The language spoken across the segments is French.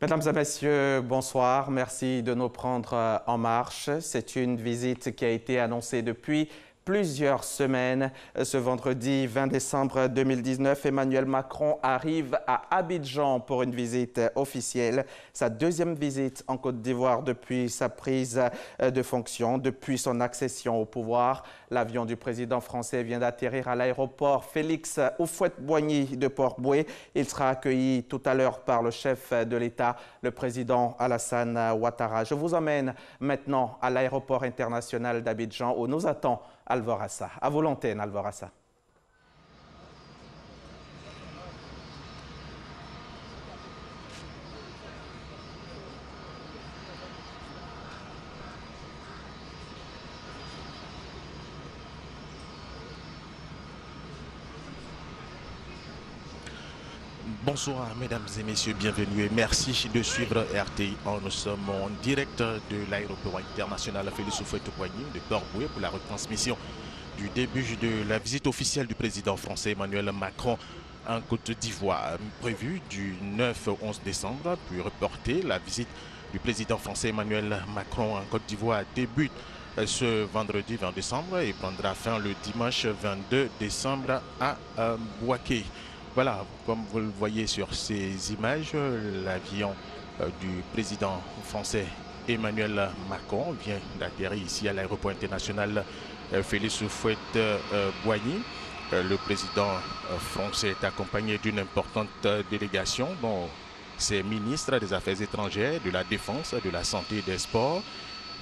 Mesdames et messieurs, bonsoir. Merci de nous prendre en marche. C'est une visite qui a été annoncée depuis plusieurs semaines. Ce vendredi 20 décembre 2019, Emmanuel Macron arrive à Abidjan pour une visite officielle. Sa deuxième visite en Côte d'Ivoire depuis sa prise de fonction, depuis son accession au pouvoir. L'avion du président français vient d'atterrir à l'aéroport Félix Houphouët-Boigny de Port-Bouët. Il sera accueilli tout à l'heure par le chef de l'État, le président Alassane Ouattara. Je vous emmène maintenant à l'aéroport international d'Abidjan où nous attend Alvorassa. À vous l'antenne, Alvorassa. Bonsoir mesdames et messieurs, bienvenue et merci de suivre RTI. Nous sommes en direct de l'aéroport international Félix Houphouët-Boigny de Port-Bouët pour la retransmission du début de la visite officielle du président français Emmanuel Macron en Côte d'Ivoire, prévue du 9 au 11 décembre, puis reportée. La visite du président français Emmanuel Macron en Côte d'Ivoire débute ce vendredi 20 décembre et prendra fin le dimanche 22 décembre à Bouaké. Voilà, comme vous le voyez sur ces images, l'avion du président français Emmanuel Macron vient d'atterrir ici à l'aéroport international Félix Houphouët-Boigny. Le président français est accompagné d'une importante délégation dont ses ministres des Affaires étrangères, de la Défense, de la Santé et des Sports.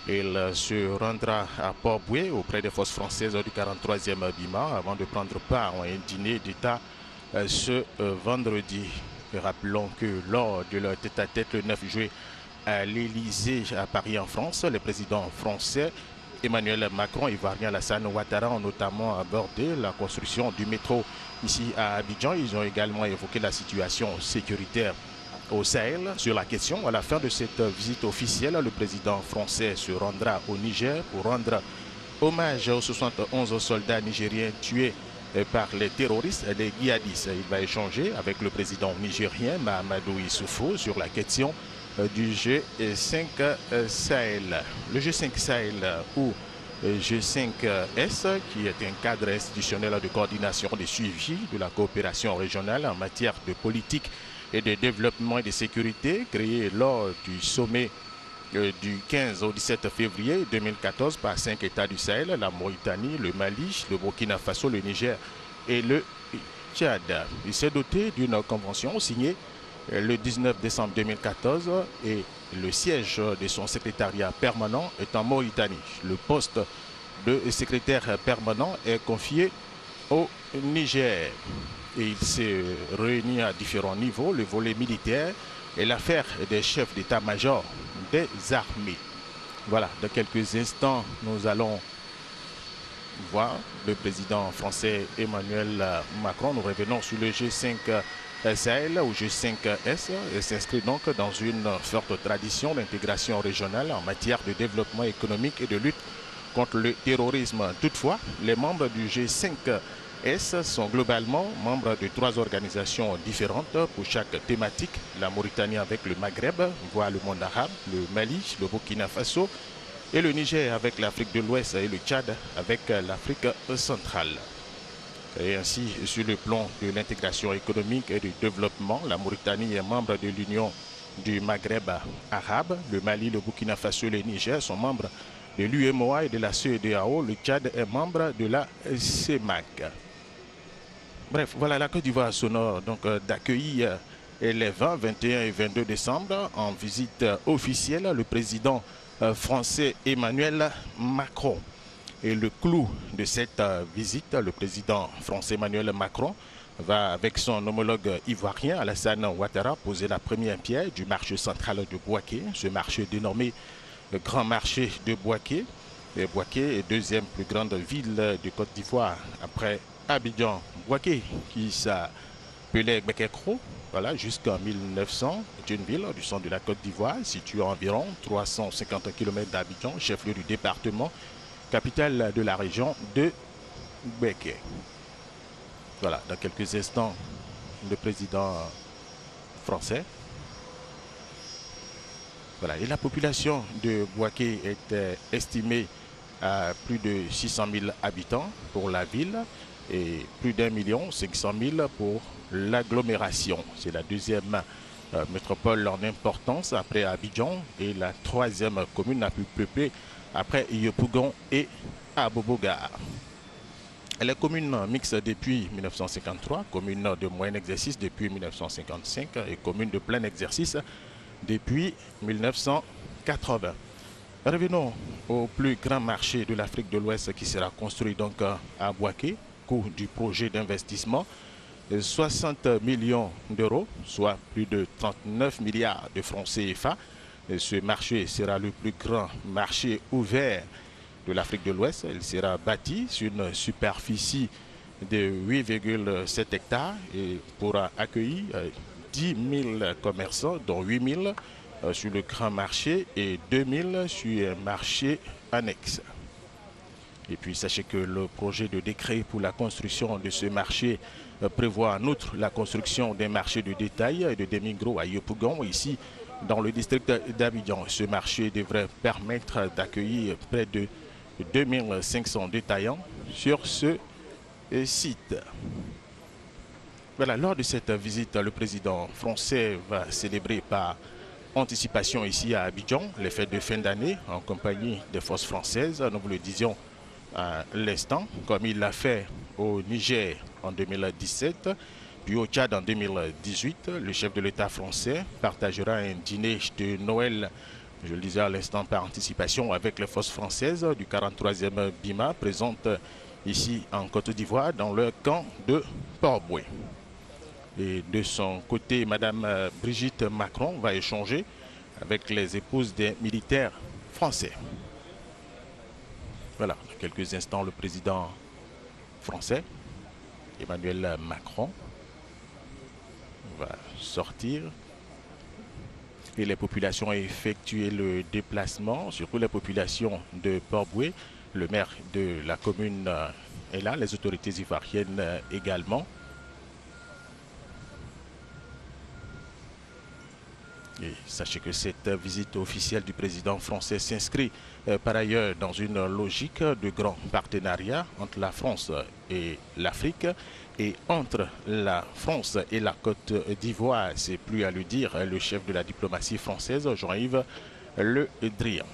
Il se rendra à Port-Bouët auprès des forces françaises du 43e BIMA avant de prendre part à un dîner d'État ce vendredi. Rappelons que lors de leur tête-à-tête le 9 juillet à l'Élysée à Paris en France, le président français Emmanuel Macron et Ivoirien Alassane Ouattara ont notamment abordé la construction du métro ici à Abidjan. Ils ont également évoqué la situation sécuritaire au Sahel. Sur la question, à la fin de cette visite officielle, le président français se rendra au Niger pour rendre hommage aux 71 soldats nigériens tués par les terroristes et les djihadistes. Il va échanger avec le président nigérien Mahamadou Issoufou sur la question du G5 Sahel. Le G5 Sahel ou G5S, qui est un cadre institutionnel de coordination et de suivi de la coopération régionale en matière de politique et de développement et de sécurité, créé lors du sommet du 15 au 17 février 2014 par 5 États du Sahel, la Mauritanie, le Mali, le Burkina Faso, le Niger et le Tchad. Il s'est doté d'une convention signée le 19 décembre 2014 et le siège de son secrétariat permanent est en Mauritanie. Le poste de secrétaire permanent est confié au Niger. Et il s'est réuni à différents niveaux, le volet militaire et l'affaire des chefs d'état-major des armées. Voilà, dans quelques instants, nous allons voir le président français Emmanuel Macron. Nous revenons sur le G5 Sahel ou G5S. Il s'inscrit donc dans une forte tradition d'intégration régionale en matière de développement économique et de lutte contre le terrorisme. Toutefois, les membres du G5S sont globalement membres de 3 organisations différentes pour chaque thématique. La Mauritanie avec le Maghreb, voire le monde arabe, le Mali, le Burkina Faso et le Niger avec l'Afrique de l'Ouest et le Tchad avec l'Afrique centrale. Et ainsi, sur le plan de l'intégration économique et du développement, la Mauritanie est membre de l'Union du Maghreb arabe, le Mali, le Burkina Faso et le Niger sont membres de l'UEMOA et de la CEDEAO, le Tchad est membre de la CEMAC. Bref, voilà, la Côte d'Ivoire sonore donc d'accueillir les 20, 21 et 22 décembre en visite officielle le président français Emmanuel Macron. Et le clou de cette visite, le président français Emmanuel Macron va avec son homologue ivoirien Alassane Ouattara poser la première pierre du marché central de Bouaké, ce marché dénommé le Grand Marché de Bouaké. Et Bouaké est deuxième plus grande ville de Côte d'Ivoire après Abidjan. Bouaké, qui s'appelait Bekekro, voilà, jusqu'en 1900, est une ville du centre de la Côte d'Ivoire, située à environ 350 km d'Abidjan, chef-lieu du département, capitale de la région de Bouaké. Voilà, dans quelques instants, le président français Voilà. Et la population de Bouaké est estimée à plus de 600 000 habitants pour la ville et plus d'1,5 million pour l'agglomération. C'est la deuxième métropole en importance après Abidjan et la troisième commune la plus peuplée après Yopougon et Aboboga. Elle est commune mixte depuis 1953, commune de moyen exercice depuis 1955 et commune de plein exercice depuis 1980. Revenons au plus grand marché de l'Afrique de l'Ouest qui sera construit donc à Bouaké. Coût du projet d'investissement 60 millions d'euros, soit plus de 39 milliards de francs CFA. Et ce marché sera le plus grand marché ouvert de l'Afrique de l'Ouest. Il sera bâti sur une superficie de 8,7 hectares et pourra accueillir 10 000 commerçants, dont 8 000 sur le grand marché et 2 000 sur un marché annexe. Et puis sachez que le projet de décret pour la construction de ce marché prévoit en outre la construction d'un marché de détail et de demi-gros à Yopougon, ici dans le district d'Abidjan. Ce marché devrait permettre d'accueillir près de 2500 détaillants sur ce site. Voilà, lors de cette visite, le président français va célébrer par anticipation ici à Abidjan les fêtes de fin d'année en compagnie des forces françaises. Nous vous le disions à l'instant, comme il l'a fait au Niger en 2017, puis au Tchad en 2018. Le chef de l'État français partagera un dîner de Noël, je le disais à l'instant, par anticipation avec les forces françaises du 43e BIMA présentes ici en Côte d'Ivoire dans leur camp de Port-Boué. Et de son côté, Madame Brigitte Macron va échanger avec les épouses des militaires français. Voilà, dans quelques instants, le président français, Emmanuel Macron, va sortir et les populations ont effectué le déplacement, surtout les populations de Port-Boué. Le maire de la commune est là, les autorités ivoiriennes également. Et sachez que cette visite officielle du président français s'inscrit par ailleurs dans une logique de grand partenariat entre la France et l'Afrique et entre la France et la Côte d'Ivoire. C'est plus à le dire, le chef de la diplomatie française, Jean-Yves Le Drian.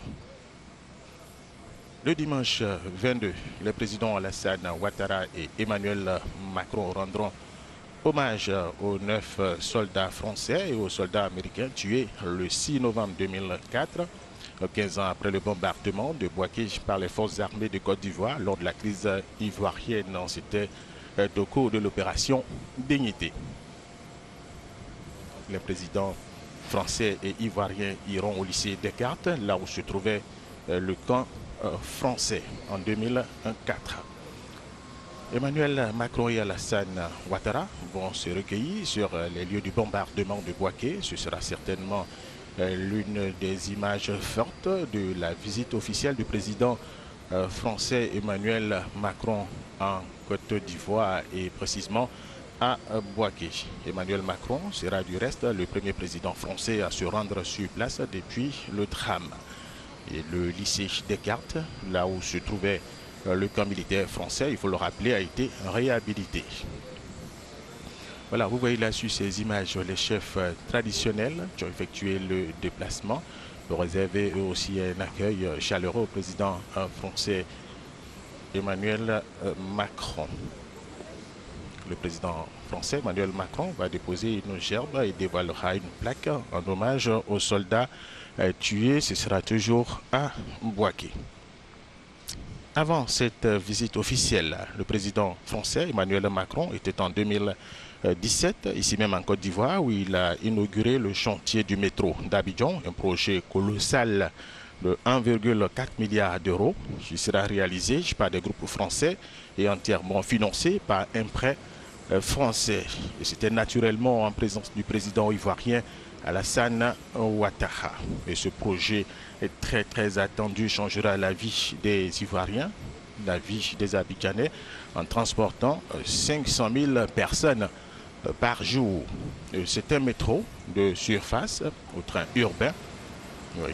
Le dimanche 22, les présidents Alassane Ouattara et Emmanuel Macron rendront hommage aux 9 soldats français et aux soldats américains tués le 6 novembre 2004, 15 ans après le bombardement de Bouaké par les forces armées de Côte d'Ivoire lors de la crise ivoirienne. C'était au cours de l'opération Dignité. Les présidents français et ivoiriens iront au lycée Descartes, là où se trouvait le camp français en 2004. Emmanuel Macron et Alassane Ouattara vont se recueillir sur les lieux du bombardement de Bouaké. Ce sera certainement l'une des images fortes de la visite officielle du président français Emmanuel Macron en Côte d'Ivoire et précisément à Bouaké. Emmanuel Macron sera du reste le premier président français à se rendre sur place depuis le drame. Et le lycée Descartes, là où se trouvait le camp militaire français, il faut le rappeler, a été réhabilité. Voilà, vous voyez là sur ces images les chefs traditionnels qui ont effectué le déplacement pour réserver eux aussi un accueil chaleureux au président français Emmanuel Macron. Le président français Emmanuel Macron va déposer une gerbe et dévoilera une plaque en hommage aux soldats tués. Ce sera toujours à Bouaké. Avant cette visite officielle, le président français Emmanuel Macron était en 2017, ici même en Côte d'Ivoire, où il a inauguré le chantier du métro d'Abidjan, un projet colossal de 1,4 milliard d'euros qui sera réalisé par des groupes français et entièrement financé par un prêt français. Et c'était naturellement en présence du président ivoirien Alassane Ouattara. Et ce projet est très attendu, changera la vie des Ivoiriens, la vie des Abidjanais, en transportant 500 000 personnes par jour. C'est un métro de surface au train urbain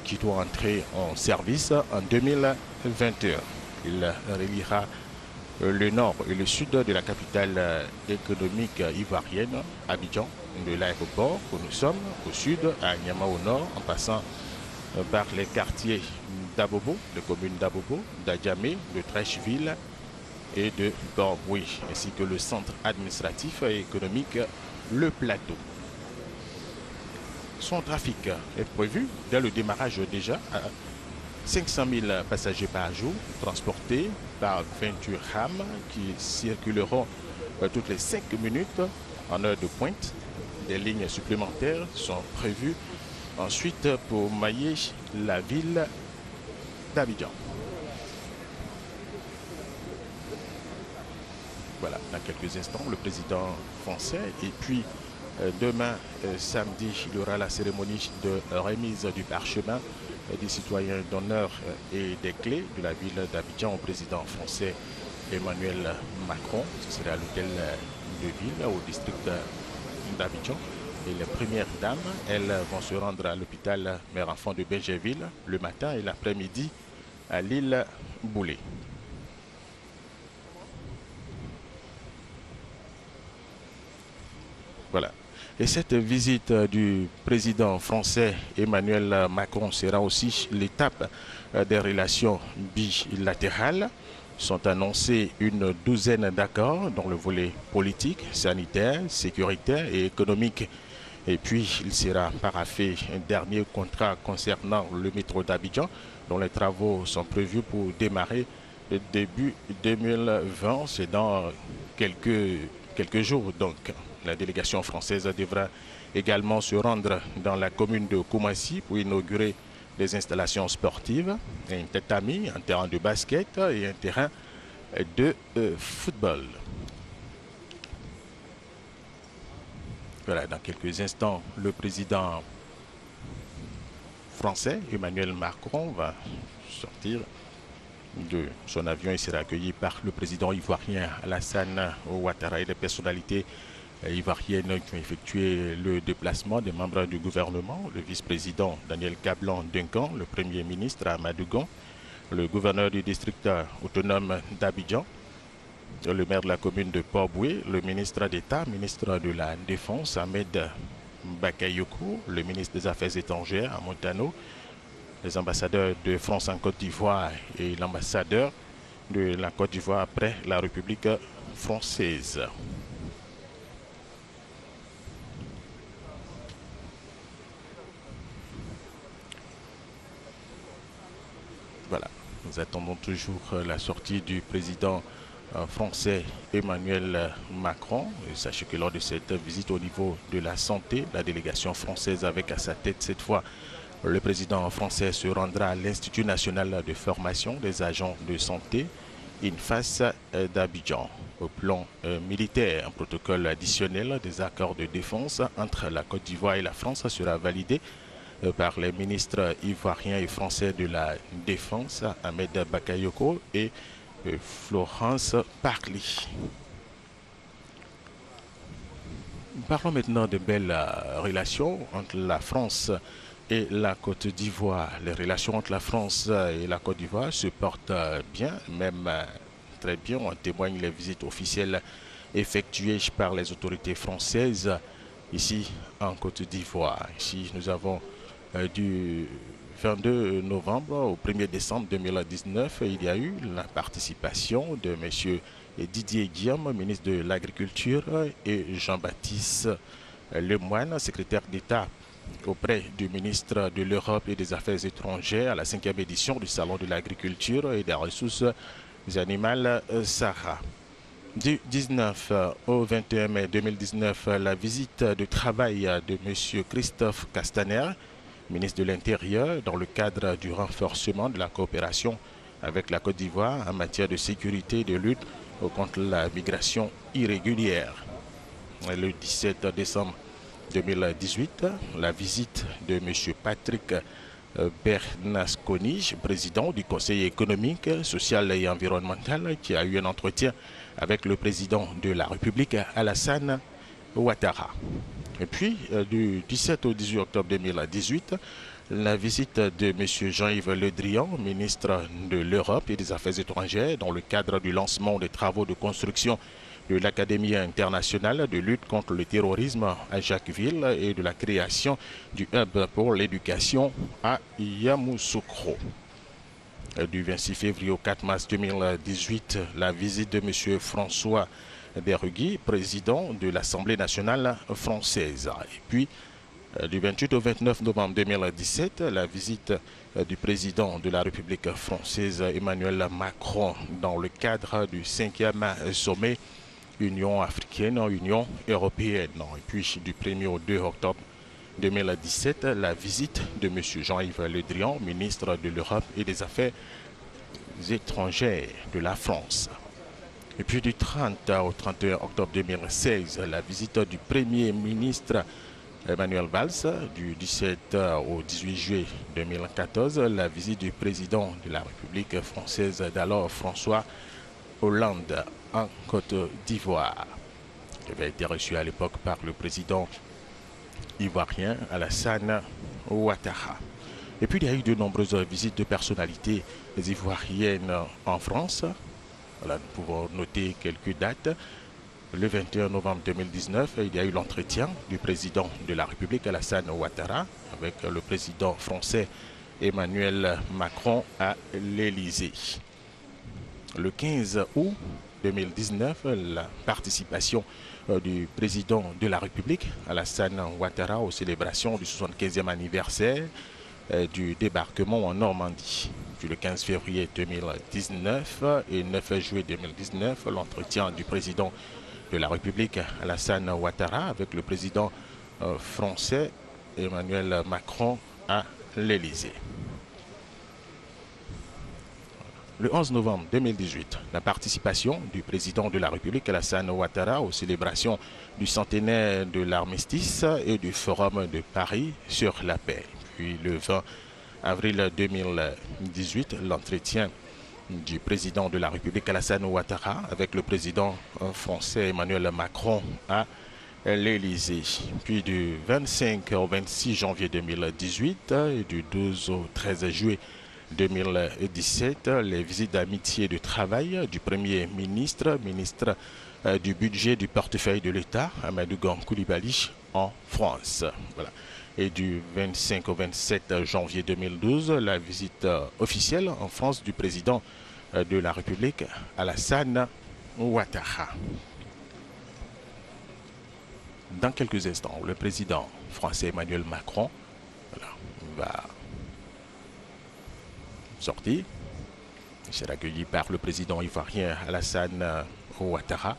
qui doit entrer en service en 2021. Il reliera le nord et le sud de la capitale économique ivoirienne, Abidjan, de l'aéroport où nous sommes, au sud, à Niamey au nord, en passant par les quartiers d'Abobo, les communes d'Abobo, d'Adjamé, de Trècheville et de Port-Boué, ainsi que le centre administratif et économique Le Plateau. Son trafic est prévu dès le démarrage déjà à 500 000 passagers par jour transportés par 28 rames qui circuleront toutes les 5 minutes en heure de pointe. Des lignes supplémentaires sont prévues ensuite pour mailler la ville d'Abidjan. Voilà, dans quelques instants, le président français. Et puis, demain, samedi, il y aura la cérémonie de remise du parchemin des citoyens d'honneur et des clés de la ville d'Abidjan au président français Emmanuel Macron. Ce sera à l'hôtel de ville, au district d'Abidjan. Et les premières dames, elles vont se rendre à l'hôpital Mère-Enfant de Bergerville le matin et l'après-midi à l'île Boulay. Voilà. Et cette visite du président français Emmanuel Macron sera aussi l'étape des relations bilatérales. Sont annoncés une douzaine d'accords dans le volet politique, sanitaire, sécuritaire et économique. Et puis, il sera paraphé un dernier contrat concernant le métro d'Abidjan, dont les travaux sont prévus pour démarrer début 2020. C'est dans quelques jours, donc. La délégation française devra également se rendre dans la commune de Koumassi pour inaugurer des installations sportives, un tatami, un terrain de basket et un terrain de football. Voilà, dans quelques instants, le président français, Emmanuel Macron, va sortir de son avion et sera accueilli par le président ivoirien Alassane Ouattara et les personnalités ivoiriennes qui ont effectué le déplacement des membres du gouvernement, le vice-président Daniel Kablan-Duncan, le premier ministre Amadou Gon, le gouverneur du district autonome d'Abidjan, le maire de la commune de Port-Boué, le ministre d'État, ministre de la Défense Ahmed Bakayoko, le ministre des Affaires étrangères à Montano, les ambassadeurs de France en Côte d'Ivoire et l'ambassadeur de la Côte d'Ivoire après la République française. Voilà, nous attendons toujours la sortie du président français Emmanuel Macron. Et sachez que lors de cette visite au niveau de la santé, la délégation française avec à sa tête cette fois le président français se rendra à l'Institut national de formation des agents de santé, INFAS d'Abidjan. Au plan militaire, un protocole additionnel des accords de défense entre la Côte d'Ivoire et la France sera validé par les ministres ivoiriens et français de la Défense, Ahmed Bakayoko et Florence Parly. Parlons maintenant de belles relations entre la France et la Côte d'Ivoire. Les relations entre la France et la Côte d'Ivoire se portent bien, même très bien. En témoignent les visites officielles effectuées par les autorités françaises ici en Côte d'Ivoire. Ici, nous avons du 22 novembre au 1er décembre 2019, il y a eu la participation de M. Didier Guillaume, ministre de l'Agriculture, et Jean-Baptiste Lemoyne, secrétaire d'État auprès du ministre de l'Europe et des Affaires étrangères à la 5e édition du Salon de l'Agriculture et des Ressources animales Sahara. Du 19 au 21 mai 2019, la visite de travail de M. Christophe Castaner, ministre de l'Intérieur, dans le cadre du renforcement de la coopération avec la Côte d'Ivoire en matière de sécurité et de lutte contre la migration irrégulière. Le 17 décembre 2018, la visite de M. Patrick Bernasconi, président du Conseil économique, social et environnemental, qui a eu un entretien avec le président de la République, Alassane Ouattara. Et puis, du 17 au 18 octobre 2018, La visite de M. Jean-Yves Le Drian, ministre de l'Europe et des Affaires étrangères, dans le cadre du lancement des travaux de construction de l'Académie internationale de lutte contre le terrorisme à Jacquesville et de la création du hub pour l'éducation à Yamoussoukro. Du 26 février au 4 mars 2018, la visite de M. François Derugui, président de l'Assemblée nationale française. Et puis, du 28 au 29 novembre 2017, la visite du président de la République française Emmanuel Macron dans le cadre du 5e sommet Union africaine, Union européenne. Et puis du 1er au 2 octobre 2017, la visite de M. Jean-Yves Le Drian, ministre de l'Europe et des Affaires étrangères de la France. Et puis du 30 au 31 octobre 2016, la visite du Premier ministre Emmanuel Valls. Du 17 au 18 juillet 2014, la visite du président de la République française d'alors, François Hollande, en Côte d'Ivoire. Il avait été reçu à l'époque par le président ivoirien Alassane Ouattara. Et puis il y a eu de nombreuses visites de personnalités ivoiriennes en France. Voilà, nous pouvons noter quelques dates. Le 21 novembre 2019, il y a eu l'entretien du président de la République Alassane Ouattara avec le président français Emmanuel Macron à l'Élysée. Le 15 août 2019, la participation du président de la République Alassane Ouattara aux célébrations du 75e anniversaire du débarquement en Normandie. Puis le 15 février 2019 et 9 juillet 2019, l'entretien du président de la République Alassane Ouattara avec le président français Emmanuel Macron à l'Élysée. Le 11 novembre 2018, la participation du président de la République Alassane Ouattara aux célébrations du centenaire de l'armistice et du Forum de Paris sur la paix. Puis le 20 avril 2018, l'entretien du président de la République Alassane Ouattara avec le président français Emmanuel Macron à l'Élysée. Puis du 25 au 26 janvier 2018 et du 12 au 13 juillet 2017, les visites d'amitié et de travail du Premier ministre, ministre du budget du portefeuille de l'État, Amadou Koulibaly, en France. Voilà. Et du 25 au 27 janvier 2012, la visite officielle en France du président de la République, Alassane Ouattara. Dans quelques instants, le président français Emmanuel Macron va sortir. Il sera accueilli par le président ivoirien Alassane Ouattara,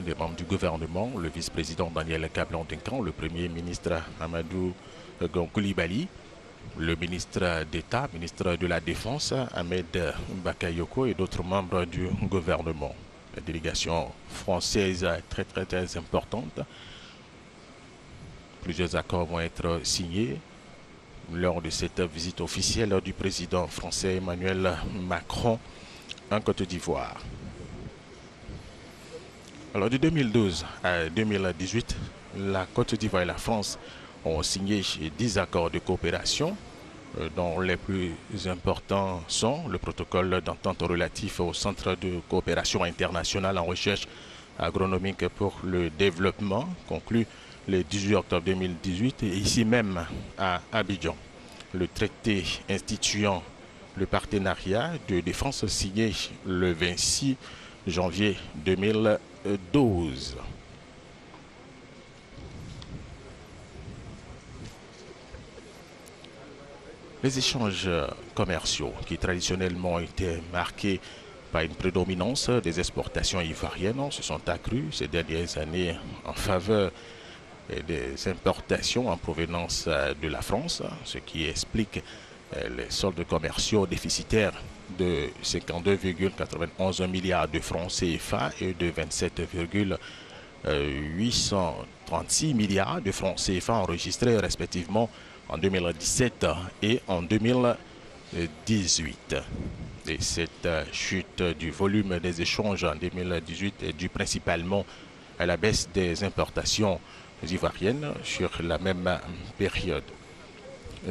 les membres du gouvernement, le vice-président Daniel Kablan-Duncan, le premier ministre Amadou Koulibaly, le ministre d'État, ministre de la Défense Ahmed Bakayoko et d'autres membres du gouvernement. La délégation française est très importante. Plusieurs accords vont être signés lors de cette visite officielle du président français Emmanuel Macron en Côte d'Ivoire. Alors de 2012 à 2018, la Côte d'Ivoire et la France ont signé 10 accords de coopération, dont les plus importants sont le protocole d'entente relatif au Centre de coopération internationale en recherche agronomique pour le développement, conclu le 18 octobre 2018 et ici même à Abidjan. Le traité instituant le partenariat de défense signé le 26 janvier 2012. Les échanges commerciaux qui traditionnellement étaient marqués par une prédominance des exportations ivoiriennes se sont accrus ces dernières années en faveur des importations en provenance de la France, ce qui explique les soldes commerciaux déficitaires de 52,91 milliards de francs CFA et de 27,836 milliards de francs CFA enregistrés respectivement en 2017 et en 2018. Et cette chute du volume des échanges en 2018 est due principalement à la baisse des importations ivoiriennes sur la même période.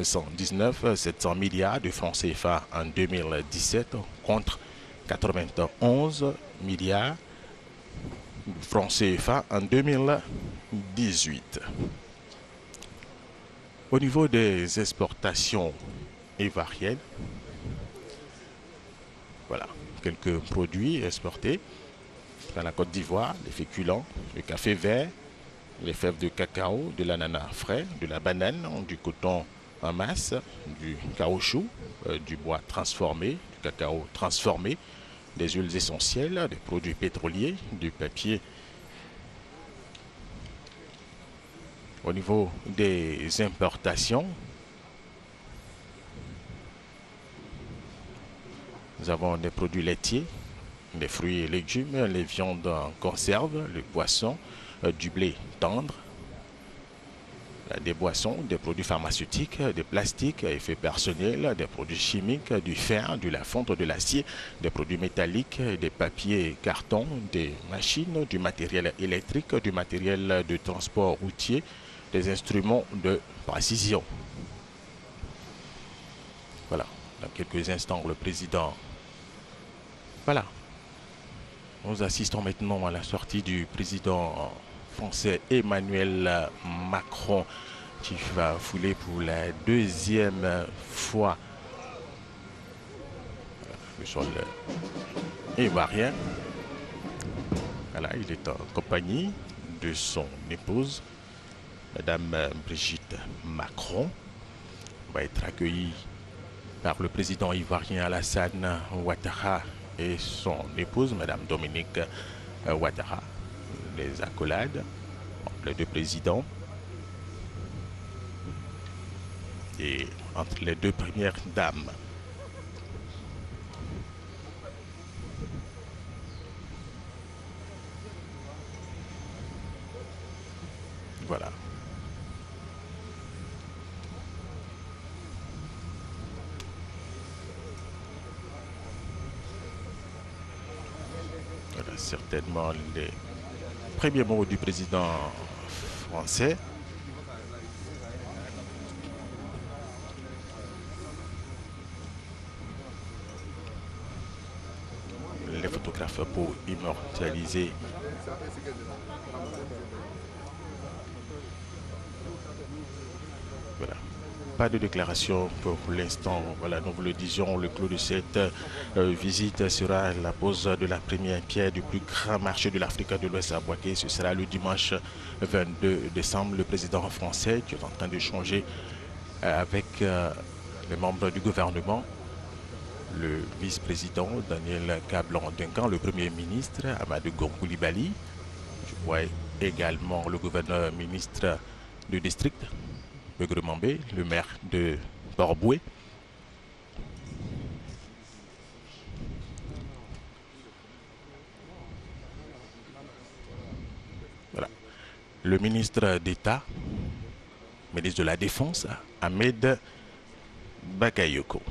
119 700 milliards de francs CFA en 2017 contre 91 milliards de francs CFA en 2018. Au niveau des exportations ivoiriennes, voilà quelques produits exportés dans la Côte d'Ivoire: les féculents, le café vert, les fèves de cacao, de l'ananas frais, de la banane, du coton en masse, du caoutchouc, du bois transformé, du cacao transformé, des huiles essentielles, des produits pétroliers, du papier. Au niveau des importations, nous avons des produits laitiers, des fruits et légumes, les viandes en conserve, le poisson, du blé tendre, des boissons, des produits pharmaceutiques, des plastiques à effet personnel, des produits chimiques, du fer, de la fonte, de l'acier, des produits métalliques, des papiers et cartons, des machines, du matériel électrique, du matériel de transport routier, des instruments de précision. Voilà, dans quelques instants, le président. Voilà. Nous assistons maintenant à la sortie du président français Emmanuel Macron, qui va fouler pour la deuxième fois le sol ivoirien. Voilà, il est en compagnie de son épouse, Madame Brigitte Macron. Il va être accueilli par le président ivoirien Alassane Ouattara et son épouse, Madame Dominique Ouattara. Les accolades entre les deux présidents et entre les deux premières dames. Voilà. Voilà certainement les premiers mots du président français. Les photographes pour immortaliser voilà. Pas de déclaration pour l'instant. Voilà, nous vous le disions, le clou de cette visite sera la pose de la première pierre du plus grand marché de l'Afrique de l'Ouest à Bouaké. Ce sera le dimanche 22 décembre. Le président français qui est en train d'échanger avec les membres du gouvernement, le vice-président Daniel Kablan-Duncan, le premier ministre Amadou Gon Coulibaly. Je vois également le gouverneur ministre du district, Begremambé, le maire de Borboué. Voilà. Le ministre d'État, ministre de la Défense, Ahmed Bakayoko.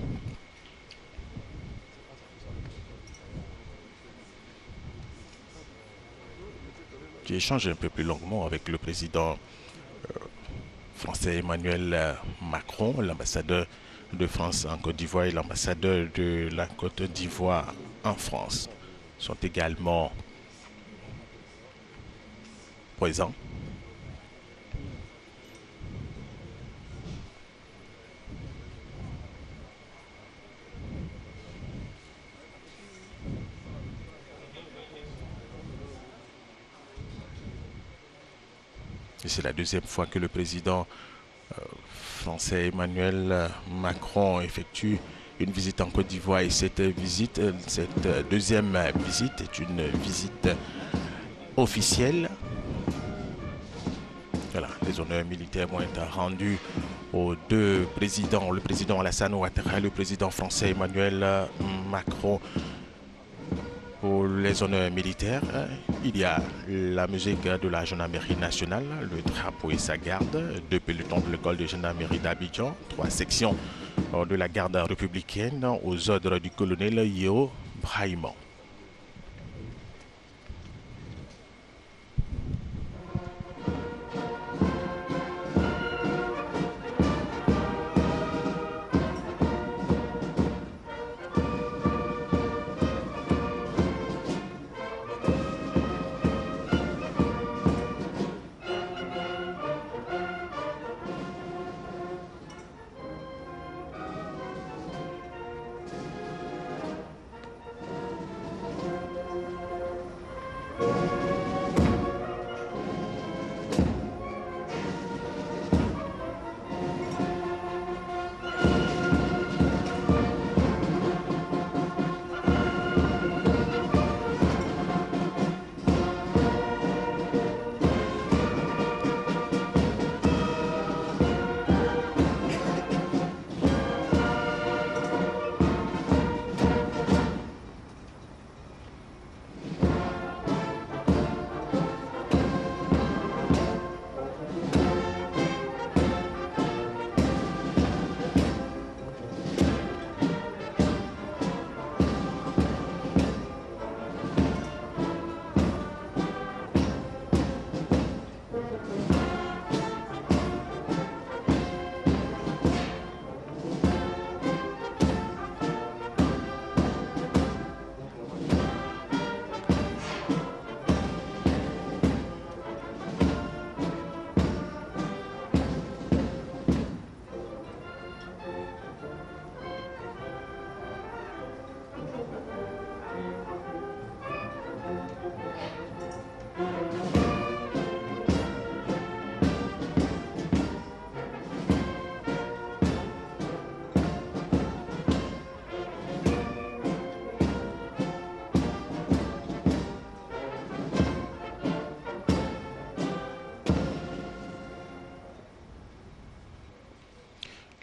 Qui échange un peu plus longuement avec le président français Emmanuel Macron, l'ambassadeur de France en Côte d'Ivoire et l'ambassadeur de la Côte d'Ivoire en France sont également présents. Et c'est la deuxième fois que le président français Emmanuel Macron effectue une visite en Côte d'Ivoire. Et cette deuxième visite est une visite officielle. Voilà, les honneurs militaires vont être rendus aux deux présidents, le président Alassane Ouattara et le président français Emmanuel Macron. Pour les honneurs militaires, il y a la musique de la gendarmerie nationale, le drapeau et sa garde, deux pelotons de l'école de gendarmerie d'Abidjan, trois sections de la garde républicaine aux ordres du colonel Yeo Brahimon.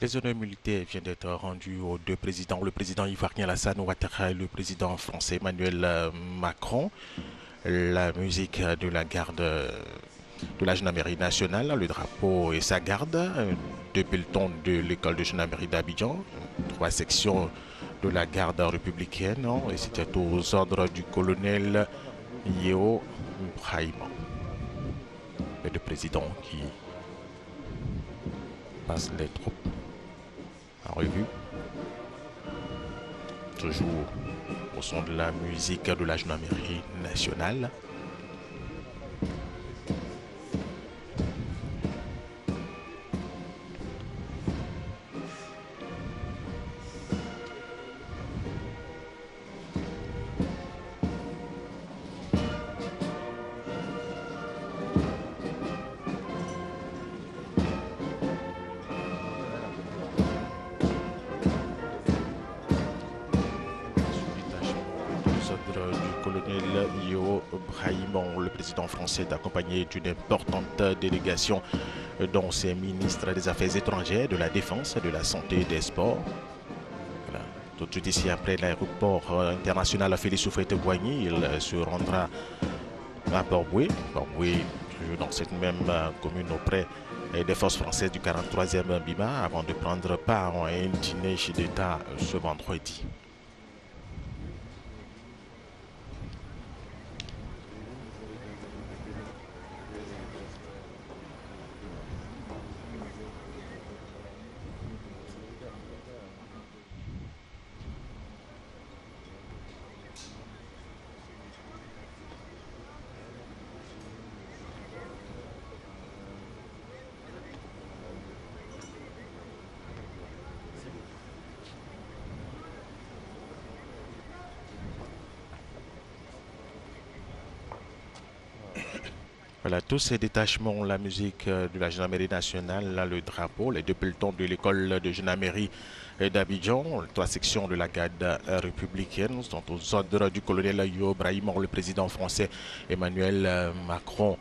Les honneurs militaires viennent d'être rendus aux deux présidents, le président ivoirien Alassane Ouattara et le président français Emmanuel Macron. La musique de la garde de la gendarmerie nationale, le drapeau et sa garde, deux pelotons de l'école de gendarmerie d'Abidjan, trois sections de la garde républicaine, et c'était aux ordres du colonel Yeo Brahim, les deux présidents qui passent les troupes en revue, toujours au son de la musique de la gendarmerie nationale. Le président français est accompagné d'une importante délégation dont ses ministres des Affaires étrangères, de la Défense, de la Santé et des Sports. Voilà. Tout de suite ici, après l'aéroport international Félix Houphouët-Boigny, il se rendra à Port-Boué. Port-Boué, dans cette même commune auprès des forces françaises du 43e BIMA, avant de prendre part à un dîner d'État ce vendredi. Voilà, tous ces détachements, la musique de la gendarmerie nationale, là, le drapeau, les deux pelotons de l'école de gendarmerie d'Abidjan, trois sections de la garde républicaine sont aux ordres du colonel Yeo Brahim, le président français Emmanuel Macron.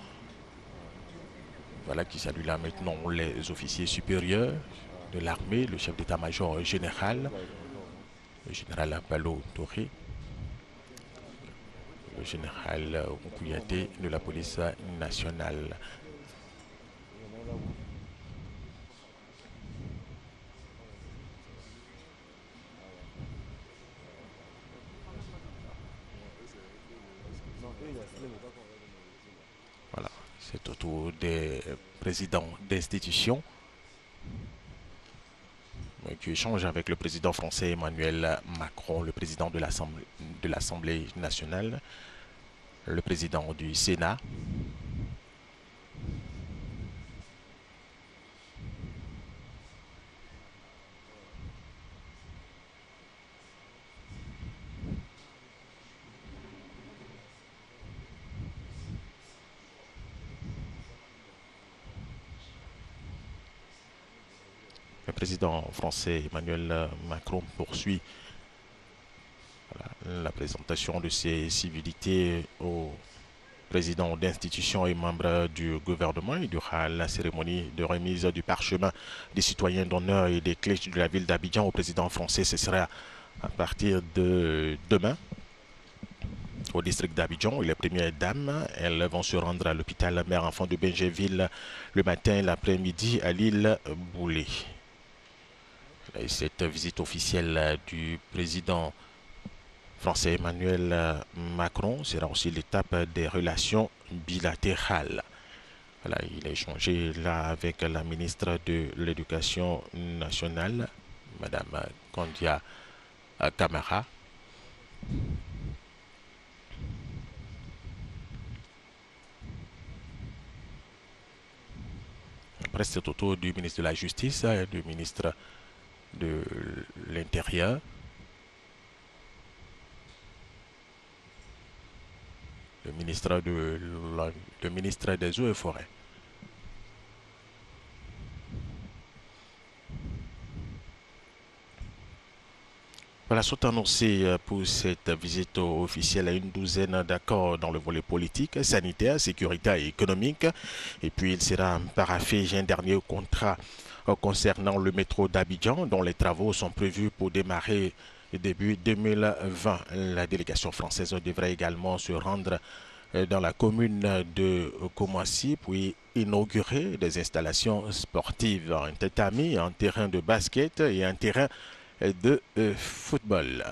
Voilà qui salue là maintenant les officiers supérieurs de l'armée, le chef d'état-major général, le général Balo Touré, le général Kouyaté de la police nationale. Voilà, c'est au tour des présidents d'institutions qui échangent avec le président français Emmanuel Macron, le président de l'Assemblée nationale, le président du Sénat. Le président français Emmanuel Macron poursuit la présentation de ses civilités aux présidents d'institutions et membres du gouvernement. Il y aura la cérémonie de remise du parchemin des citoyens d'honneur et des clés de la ville d'Abidjan au président français. Ce sera à partir de demain au district d'Abidjan. Et les premières dames, elles vont se rendre à l'hôpital mère-enfant de Benjerville le matin et l'après-midi à l'île Boulay. Cette visite officielle du président français Emmanuel Macron sera aussi l'étape des relations bilatérales. Voilà, il a échangé là avec la ministre de l'Éducation nationale, Madame Kandia Camara. Après, c'est au tour du ministre de la Justice, du ministre de l'Intérieur. Le ministre des Eaux et Forêts. Voilà, sont annoncés pour cette visite officielle à une douzaine d'accords dans le volet politique, sanitaire, sécuritaire et économique. Et puis il sera paraphé un dernier contrat concernant le métro d'Abidjan, dont les travaux sont prévus pour démarrer début 2020. La délégation française devrait également se rendre dans la commune de Koumassi pour inaugurer des installations sportives, un tatami, un terrain de basket et un terrain de football.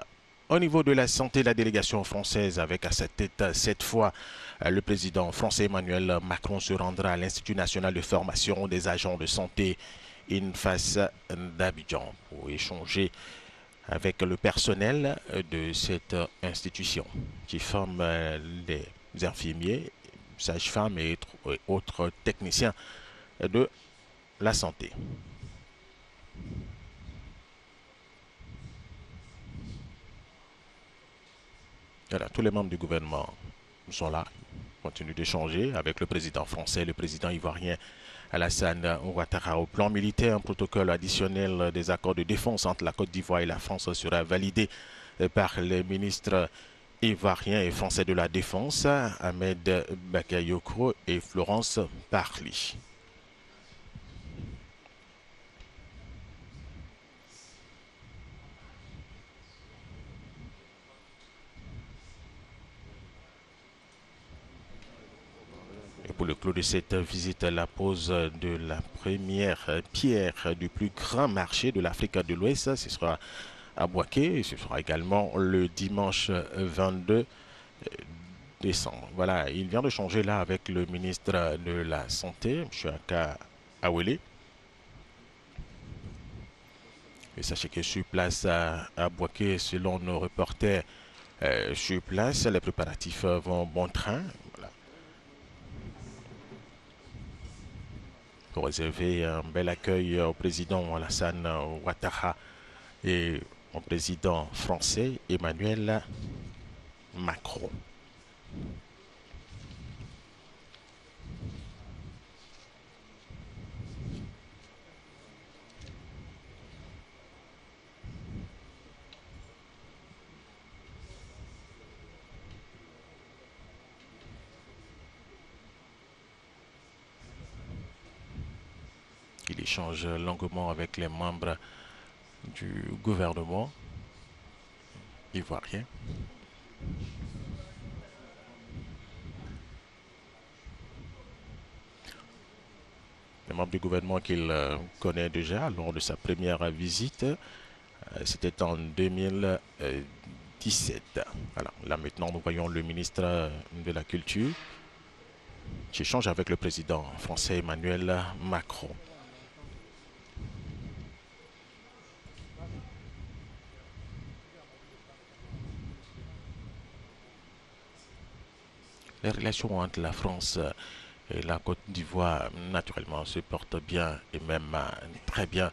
Au niveau de la santé, la délégation française avec à sa tête cette fois le président français Emmanuel Macron se rendra à l'Institut national de formation des agents de santé INFAS d'Abidjan pour échanger avec le personnel de cette institution qui forme les infirmiers, sages-femmes et autres techniciens de la santé. Voilà, tous les membres du gouvernement sont là, continuent d'échanger avec le président français, le président ivoirien Alassane Ouattara. Au plan militaire, un protocole additionnel des accords de défense entre la Côte d'Ivoire et la France sera validé par les ministres ivoiriens et français de la Défense, Ahmed Bakayoko et Florence Parly. Et pour le clou de cette visite, la pose de la première pierre du plus grand marché de l'Afrique de l'Ouest, ce sera à Bouaké, et ce sera également le dimanche 22 décembre. Voilà, il vient de changer là avec le ministre de la Santé, M. Aka Awele. Et sachez que sur place à Bouaké, selon nos reporters sur place, les préparatifs vont bon train. Voilà. Pour réserver un bel accueil au président Alassane Ouattara et au président français Emmanuel Macron. Il échange longuement avec les membres du gouvernement ivoirien. Les membres du gouvernement qu'il connaît déjà lors de sa première visite, c'était en 2017. Alors, là maintenant, nous voyons le ministre de la Culture qui échange avec le président français Emmanuel Macron. Les relations entre la France et la Côte d'Ivoire, naturellement, se portent bien et même très bien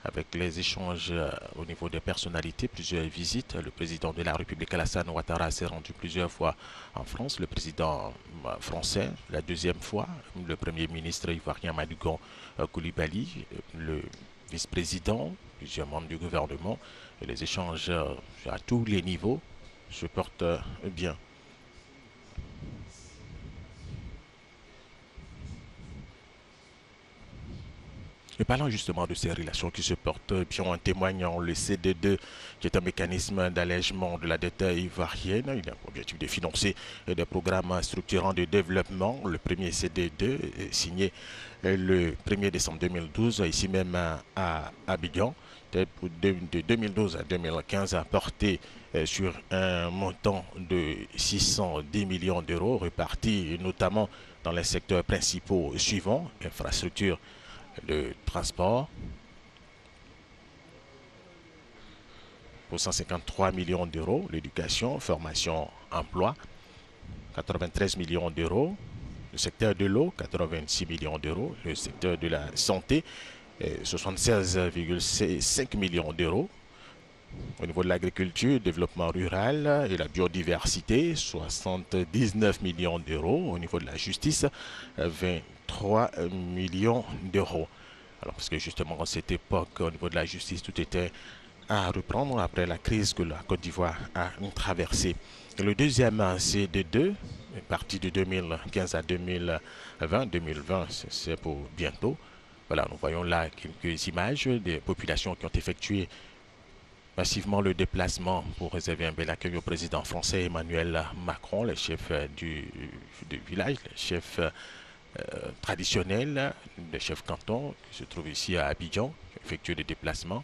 avec les échanges au niveau des personnalités, plusieurs visites. Le président de la République, Alassane Ouattara, s'est rendu plusieurs fois en France. Le président français, la deuxième fois. Le premier ministre ivoirien, Madugon Coulibaly. Le vice-présidents, plusieurs membres du gouvernement, et les échanges à tous les niveaux se portent bien. Et parlant justement de ces relations qui se portent bien, en témoignant le CD2, qui est un mécanisme d'allègement de la dette ivoirienne, il a pour objectif de financer des programmes structurants de développement. Le premier CD2 est signé le 1er décembre 2012, ici même à Abidjan. De 2012 à 2015 a porté sur un montant de 610 millions d'euros répartis notamment dans les secteurs principaux suivants: infrastructures de transport pour 153 millions d'euros, l'éducation, formation, emploi, 93 millions d'euros, le secteur de l'eau, 86 millions d'euros, le secteur de la santé, 76,5 millions d'euros. Au niveau de l'agriculture, développement rural et la biodiversité, 79 millions d'euros. Au niveau de la justice, 23 millions d'euros. Alors, parce que justement, à cette époque, au niveau de la justice, tout était à reprendre après la crise que la Côte d'Ivoire a traversée. Le deuxième CD2, parti de 2015 à 2020, 2020 c'est pour bientôt. Voilà, nous voyons là quelques images des populations qui ont effectué massivement le déplacement pour réserver un bel accueil au président français Emmanuel Macron, le chef du village, le chef traditionnel, le chef canton qui se trouve ici à Abidjan, qui effectue des déplacements.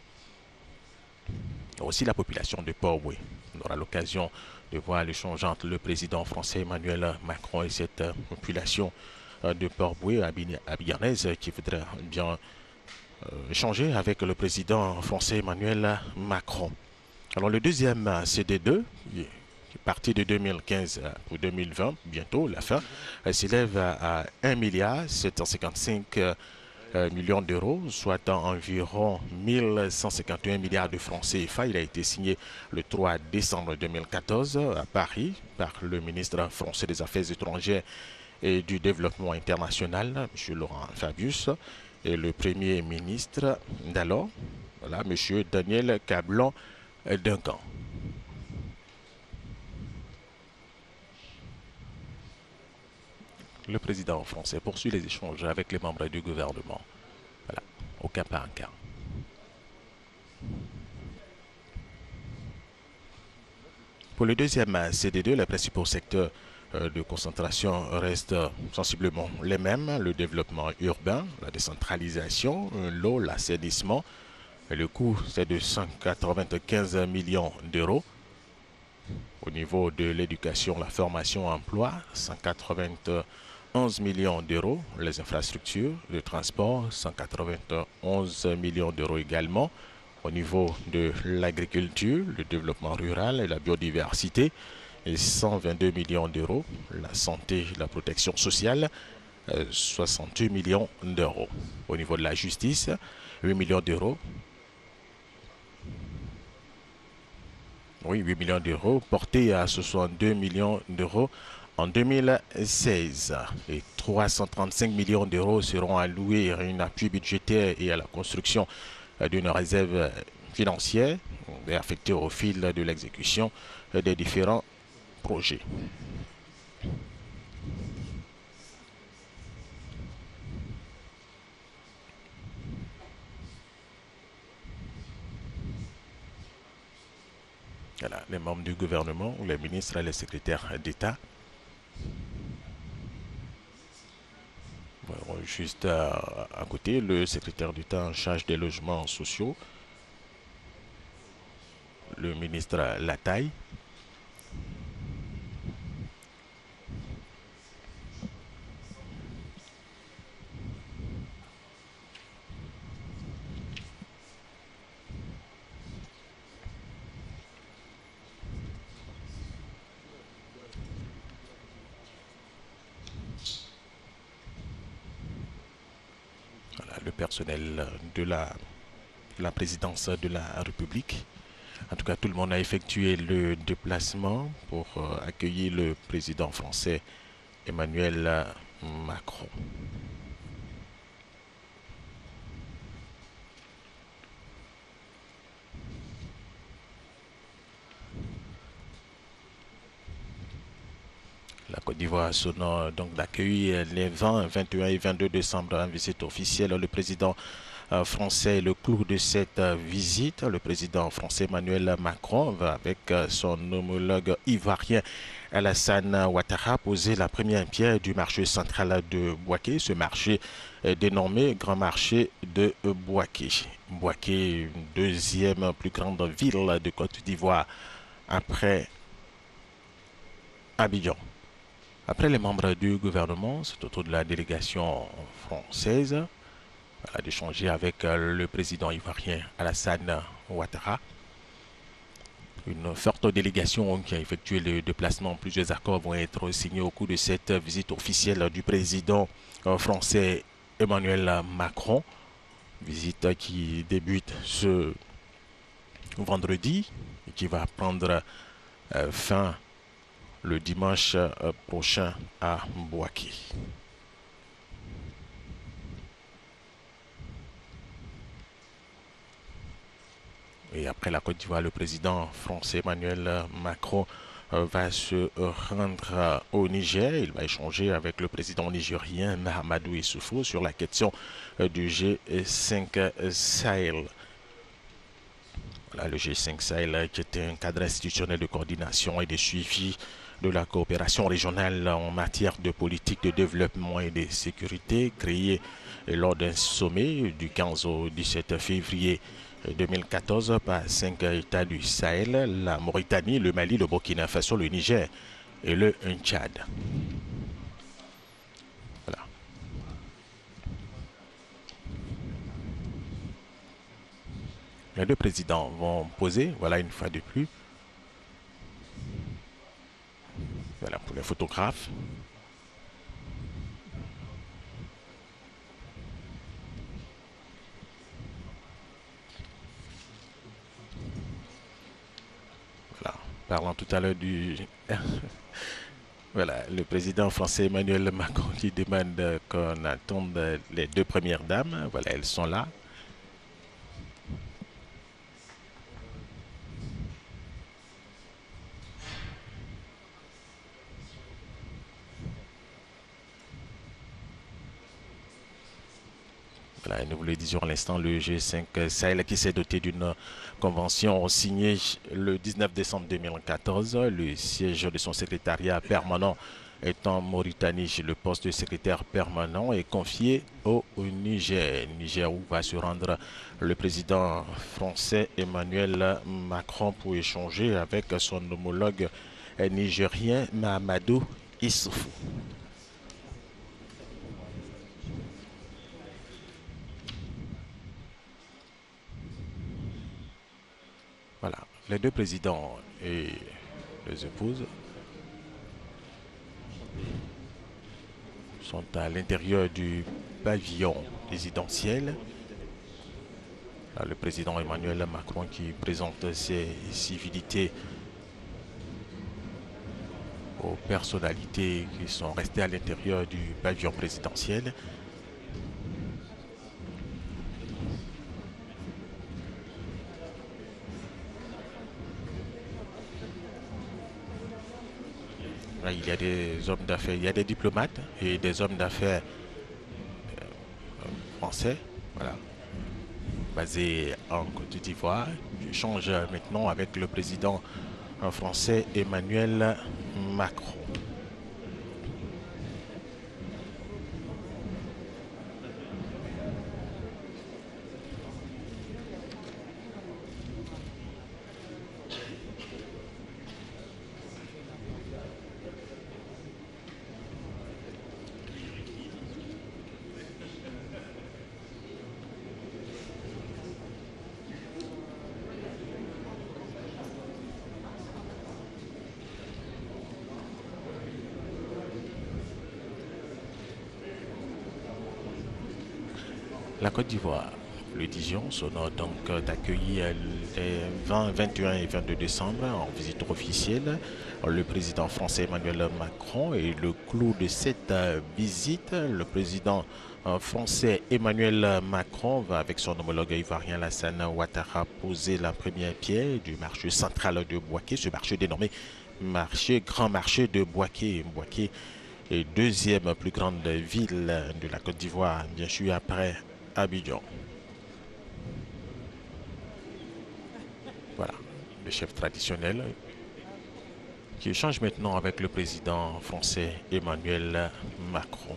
Aussi la population de Port-Boué. On aura l'occasion de voir l'échange entre le président français Emmanuel Macron et cette population de Port-Boué abidjanaise qui voudrait bien échanger avec le président français Emmanuel Macron. Alors le deuxième CD2, qui est parti de 2015 pour 2020, bientôt la fin, s'élève à 1,755 millions d'euros, soit environ 1151 milliards de francs CFA. Il a été signé le 3 décembre 2014 à Paris par le ministre français des Affaires étrangères et du Développement international, M. Laurent Fabius, et le Premier ministre d'alors, voilà, M. Daniel Kablan-Duncan. Le président français poursuit les échanges avec les membres du gouvernement. Voilà, au cas par cas. Pour le deuxième CD2, les principaux secteurs de concentration restent sensiblement les mêmes: le développement urbain, la décentralisation, l'eau, l'assainissement. Le coût, c'est de 195 millions d'euros. Au niveau de l'éducation, la formation, emploi, 191 millions d'euros. Les infrastructures, le transport, 191 millions d'euros également. Au niveau de l'agriculture, le développement rural et la biodiversité, et 122 millions d'euros. La santé, la protection sociale, 68 millions d'euros. Au niveau de la justice, 8 millions d'euros. Oui, 8 millions d'euros, portés à 62 millions d'euros en 2016. Et 335 millions d'euros seront alloués à un appui budgétaire et à la construction d'une réserve financière affectée au fil de l'exécution des différents projets. Voilà, les membres du gouvernement, les ministres et les secrétaires d'État. Voilà, juste à côté, le secrétaire d'État en charge des logements sociaux, le ministre Lataille. Voilà, le personnel de la présidence de la République. En tout cas, tout le monde a effectué le déplacement pour accueillir le président français Emmanuel Macron. La Côte d'Ivoire s'honore donc d'accueillir les 20, 21 et 22 décembre en visite officielle le président français. Le clou de cette visite, le président français Emmanuel Macron va avec son homologue ivoirien Alassane Ouattara poser la première pierre du marché central de Bouaké. Ce marché est dénommé Grand Marché de Bouaké. Bouaké, deuxième plus grande ville de Côte d'Ivoire après Abidjan. Après les membres du gouvernement, c'est au tour de la délégation française d'échanger avec le président ivoirien Alassane Ouattara. Une forte délégation qui a effectué le déplacement. Plusieurs accords vont être signés au cours de cette visite officielle du président français Emmanuel Macron. Visite qui débute ce vendredi et qui va prendre fin le dimanche prochain à Bouaké. Et après la Côte d'Ivoire, le président français Emmanuel Macron va se rendre au Niger. Il va échanger avec le président nigérien Mahamadou Issoufou sur la question du G5 Sahel. Voilà, le G5 Sahel qui était un cadre institutionnel de coordination et de suivi de la coopération régionale en matière de politique de développement et de sécurité, créé lors d'un sommet du 15 au 17 février 2014 par 5 États du Sahel, la Mauritanie, le Mali, le Burkina Faso, le Niger et le Tchad. Voilà. Les deux présidents vont poser, voilà une fois de plus. Voilà pour les photographes. Voilà, parlant tout à l'heure du... Voilà, le président français Emmanuel Macron qui demande qu'on attende les deux premières dames. Voilà, elles sont là. Voilà, nous vous le disions à l'instant, le G5 Sahel qui s'est doté d'une convention signée le 19 décembre 2014. Le siège de son secrétariat permanent est en Mauritanie. Le poste de secrétaire permanent est confié au Niger. Niger où va se rendre le président français Emmanuel Macron pour échanger avec son homologue nigérien Mahamadou Issoufou. Voilà, les deux présidents et les épouses sont à l'intérieur du pavillon résidentiel. Là, le président Emmanuel Macron qui présente ses civilités aux personnalités qui sont restées à l'intérieur du pavillon présidentiel. Il y a des hommes d'affaires, il y a des diplomates et des hommes d'affaires français, voilà, basés en Côte d'Ivoire. J'échange maintenant avec le président français Emmanuel Macron. La Côte d'Ivoire, le Dijon, s'honore donc d'accueillir les 20, 21 et 22 décembre en visite officielle le président français Emmanuel Macron. Et le clou de cette visite, le président français Emmanuel Macron va avec son homologue ivoirien Alassane Ouattara poser la première pierre du marché central de Bouaké, ce marché dénommé grand marché de Bouaké. Bouaké est deuxième plus grande ville de la Côte d'Ivoire, bien sûr après Abidjan. Voilà, le chef traditionnel qui échange maintenant avec le président français Emmanuel Macron.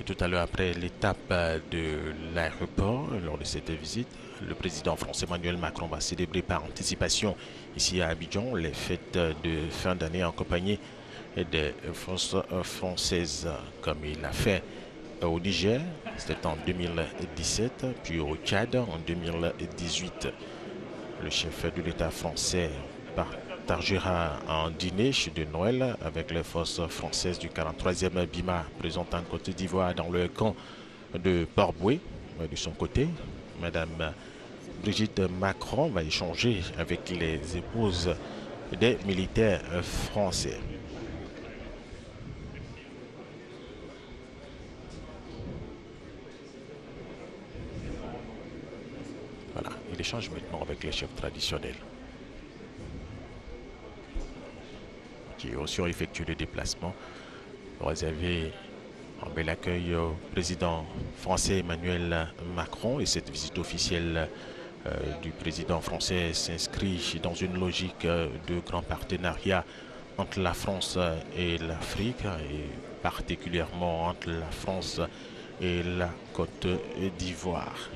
Et tout à l'heure, après l'étape de l'aéroport, lors de cette visite, le président français Emmanuel Macron va célébrer par anticipation ici à Abidjan les fêtes de fin d'année en compagnie des forces françaises, comme il l'a fait au Niger, c'était en 2017, puis au Tchad en 2018. Le chef de l'État français partagera un dîner de Noël avec les forces françaises du 43e BIMA présentes en Côte d'Ivoire dans le camp de Port-Boué. De son côté, Madame Brigitte Macron va échanger avec les épouses des militaires français. Voilà, il échange maintenant avec les chefs traditionnels qui aussi ont effectué le déplacement pour réserver un bel accueil au président français Emmanuel Macron. Et cette visite officielle du président français s'inscrit dans une logique de grand partenariat entre la France et l'Afrique, et particulièrement entre la France et la Côte d'Ivoire.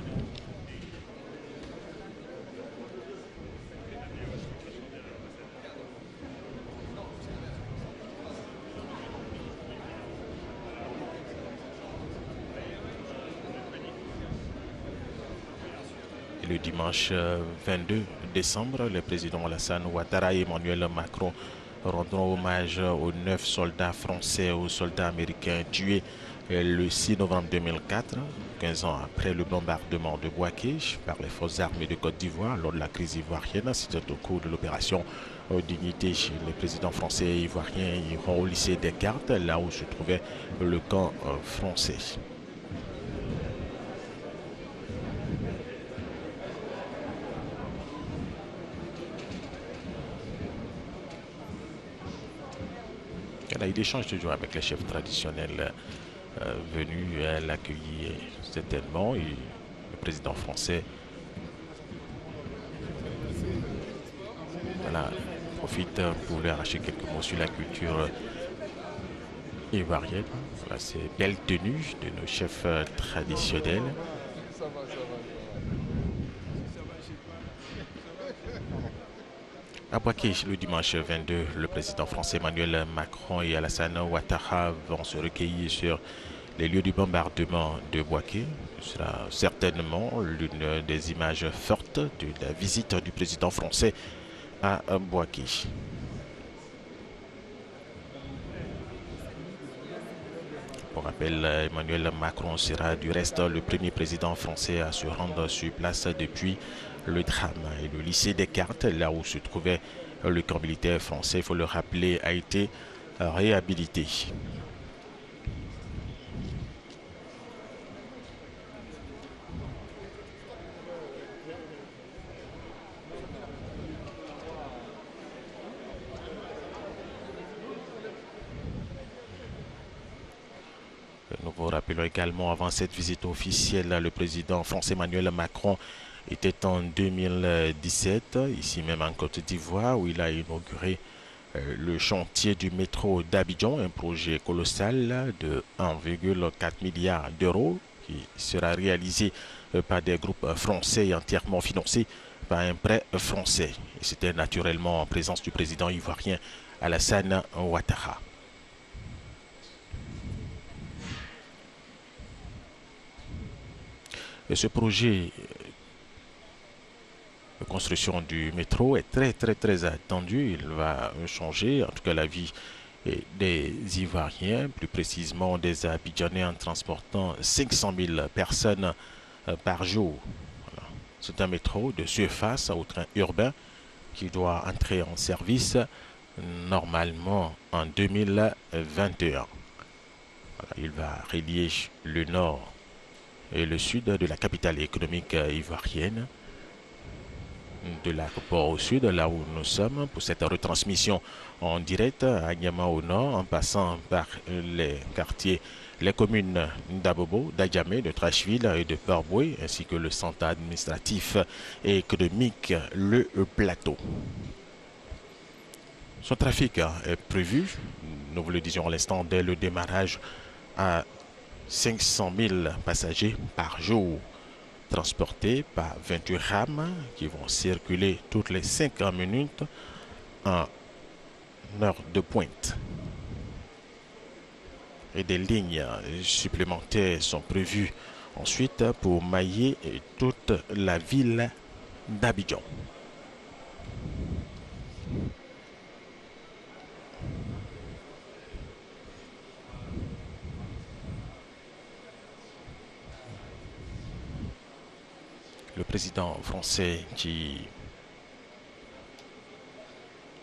Le dimanche 22 décembre, le président Alassane Ouattara et Emmanuel Macron rendront hommage aux 9 soldats français, aux soldats américains tués le 6 novembre 2004, 15 ans après le bombardement de Bouaké par les forces armées de Côte d'Ivoire lors de la crise ivoirienne. C'était au cours de l'opération Dignité. Les présidents français et ivoiriens iront au lycée Descartes, là où se trouvait le camp français. Il échange toujours avec les chefs traditionnels venus l'accueillir certainement. Et le président français profite pour lui arracher quelques mots sur la culture ivoirienne. Voilà, ces belles tenues de nos chefs traditionnels. À Bouaké, le dimanche 22, le président français Emmanuel Macron et Alassane Ouattara vont se recueillir sur les lieux du bombardement de Bouaké. Ce sera certainement l'une des images fortes de la visite du président français à Bouaké. Pour rappel, Emmanuel Macron sera du reste le premier président français à se rendre sur place depuis le drame. Et le lycée Descartes, là où se trouvait le camp militaire français, il faut le rappeler, a été réhabilité. Nous vous rappelons également, avant cette visite officielle, le président français Emmanuel Macron était en 2017, ici même en Côte d'Ivoire, où il a inauguré le chantier du métro d'Abidjan, un projet colossal de 1,4 milliard d'euros qui sera réalisé par des groupes français et entièrement financé par un prêt français. Et c'était naturellement en présence du président ivoirien Alassane Ouattara. Et ce projet de construction du métro est très attendu. Il va changer, en tout cas, la vie des Ivoiriens, plus précisément des Abidjanais, en transportant 500 000 personnes par jour. Voilà. C'est un métro de surface au train urbain qui doit entrer en service normalement en 2021. Voilà. Il va relier le nord et le sud de la capitale économique ivoirienne, de l'aéroport au sud, là où nous sommes, pour cette retransmission en direct à Niamey au nord, en passant par les quartiers, les communes d'Abobo, d'Adjamé, de Trashville et de Port-Boué, ainsi que le centre administratif et économique, le Plateau. Son trafic est prévu, nous vous le disions à l'instant, dès le démarrage à 500 000 passagers par jour, transportés par 28 rames qui vont circuler toutes les 5 minutes en heure de pointe. Et des lignes supplémentaires sont prévues ensuite pour mailler toute la ville d'Abidjan. Le président français qui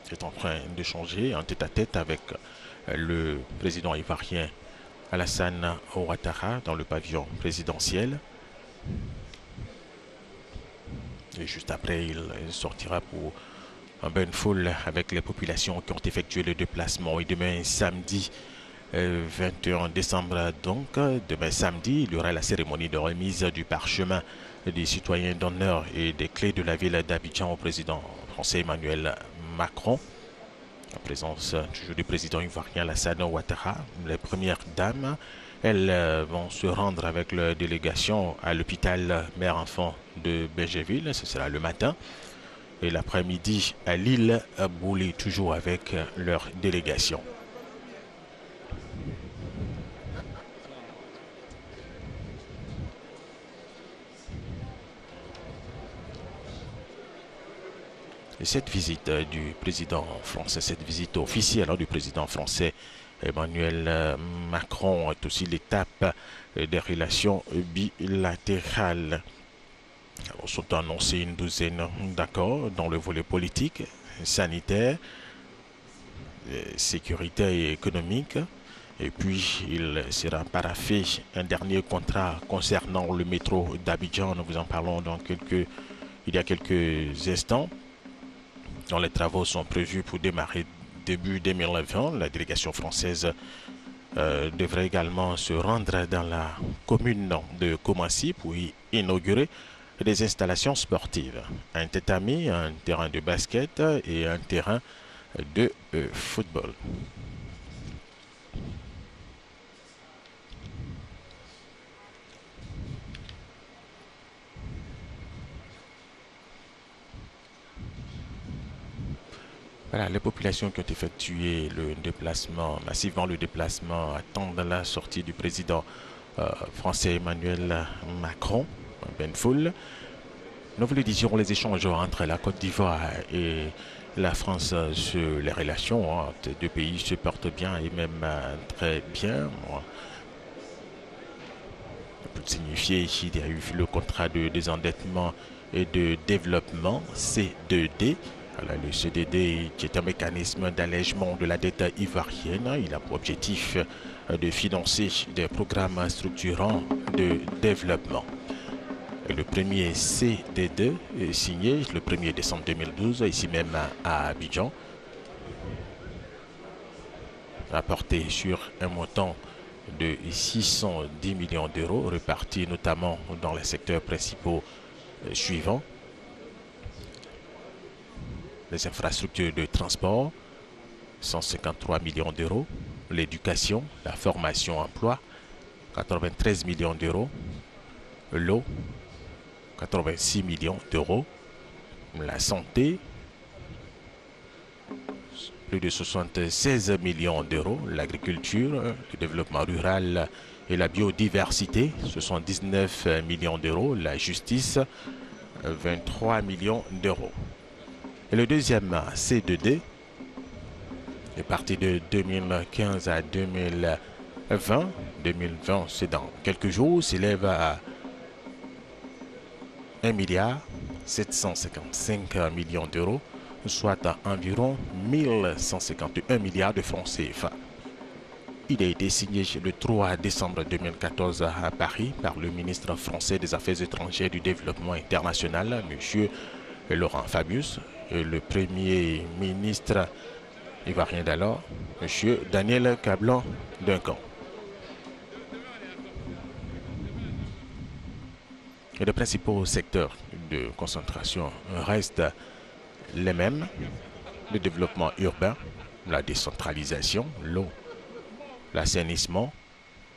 est en train d'échanger en tête-à-tête avec le président ivoirien Alassane Ouattara dans le pavillon présidentiel. Et juste après, il sortira pour un bain de foule avec les populations qui ont effectué le déplacement. Et demain, samedi 21 décembre, donc, demain samedi, il y aura la cérémonie de remise du parchemin des citoyens d'honneur et des clés de la ville d'Abidjan au président français Emmanuel Macron. En présence toujours du président ivoirien Alassane Ouattara, les premières dames, elles vont se rendre avec leur délégation à l'hôpital mère-enfant de Bégerville, ce sera le matin. Et l'après-midi à l'île Boulé, toujours avec leur délégation. Et cette visite du président français, cette visite officielle du président français Emmanuel Macron est aussi l'étape des relations bilatérales. Alors, sont annoncés une douzaine d'accords dans le volet politique, sanitaire, sécuritaire et économique. Et puis, il sera paraphé un dernier contrat concernant le métro d'Abidjan. Nous vous en parlons dans il y a quelques instants, dont les travaux sont prévus pour démarrer début 2020. La délégation française devrait également se rendre dans la commune de Koumassi pour y inaugurer des installations sportives. Un tatami, un terrain de basket et un terrain de football. Voilà, les populations qui ont effectué le déplacement, massivement le déplacement, attendent la sortie du président français Emmanuel Macron, ben foule. Nous vous le disions, les échanges entre la Côte d'Ivoire et la France sur les relations entre deux pays se portent bien et même très bien. On peut signifier qu'il y a eu le contrat de désendettement et de développement C2D. Voilà, le CDD qui est un mécanisme d'allègement de la dette ivoirienne. Il a pour objectif de financer des programmes structurants de développement. Et le premier CDD est signé le 1er décembre 2012, ici même à Abidjan, rapporté sur un montant de 610 millions d'euros, répartis notamment dans les secteurs principaux suivants. Les infrastructures de transport, 153 millions d'euros. L'éducation, la formation, emploi, 93 millions d'euros. L'eau, 86 millions d'euros. La santé, plus de 76 millions d'euros. L'agriculture, le développement rural et la biodiversité, ce sont 19 millions d'euros. La justice, 23 millions d'euros. Et le deuxième C2D est parti de 2015 à 2020. 2020, c'est dans quelques jours, s'élève à 1 milliard 755 millions d'euros, soit à environ 1151 milliards de francs CFA. Il a été signé le 3 décembre 2014 à Paris par le ministre français des Affaires étrangères et du Développement international, M. Laurent Fabius, et le premier ministre ivoirien d'alors, M. Daniel Kablan-Duncan. Les principaux secteurs de concentration restent les mêmes: le développement urbain, la décentralisation, l'eau, l'assainissement,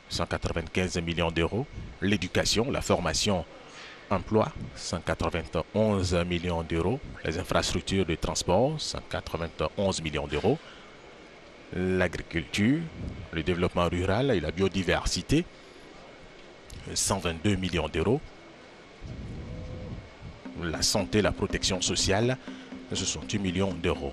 195 millions d'euros, l'éducation, la formation, emploi, 191 millions d'euros, les infrastructures de transport, 191 millions d'euros, l'agriculture, le développement rural et la biodiversité, 122 millions d'euros, la santé, la protection sociale, 68 millions d'euros.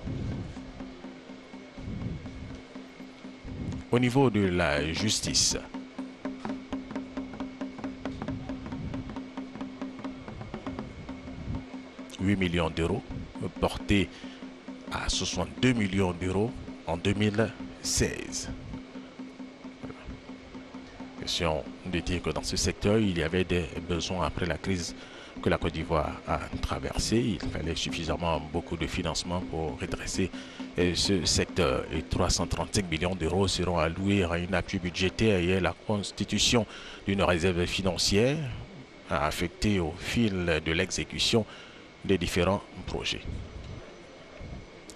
Au niveau de la justice, « 8 millions d'euros, portés à 62 millions d'euros en 2016. » Question de dire que dans ce secteur, il y avait des besoins après la crise que la Côte d'Ivoire a traversée. Il fallait suffisamment beaucoup de financement pour redresser ce secteur. Et 335 millions d'euros seront alloués à un appui budgétaire et à la constitution d'une réserve financière affectée au fil de l'exécution des différents projets.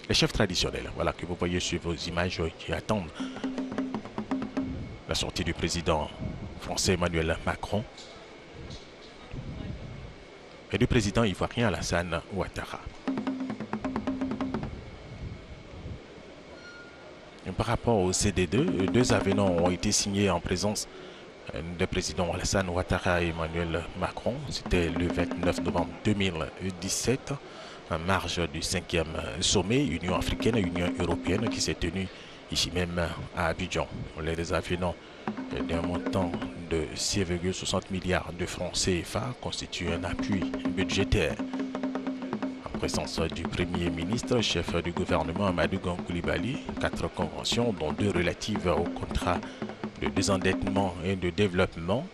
Les chefs traditionnels, voilà, que vous voyez sur vos images, qui attendent la sortie du président français Emmanuel Macron et du président ivoirien Alassane Ouattara. Et par rapport au CD2, deux avenants ont été signés en présence des présidents Alassane Ouattara et Emmanuel Macron. C'était le 29 novembre 2017, en marge du 5e sommet Union africaine et Union européenne qui s'est tenu ici même à Abidjan. Les avenants d'un montant de 6,60 milliards de francs CFA constituent un appui budgétaire. En présence du Premier ministre, chef du gouvernement Amadou Gon Coulibaly, 4 conventions, dont 2 relatives au contrat de désendettement et de développement,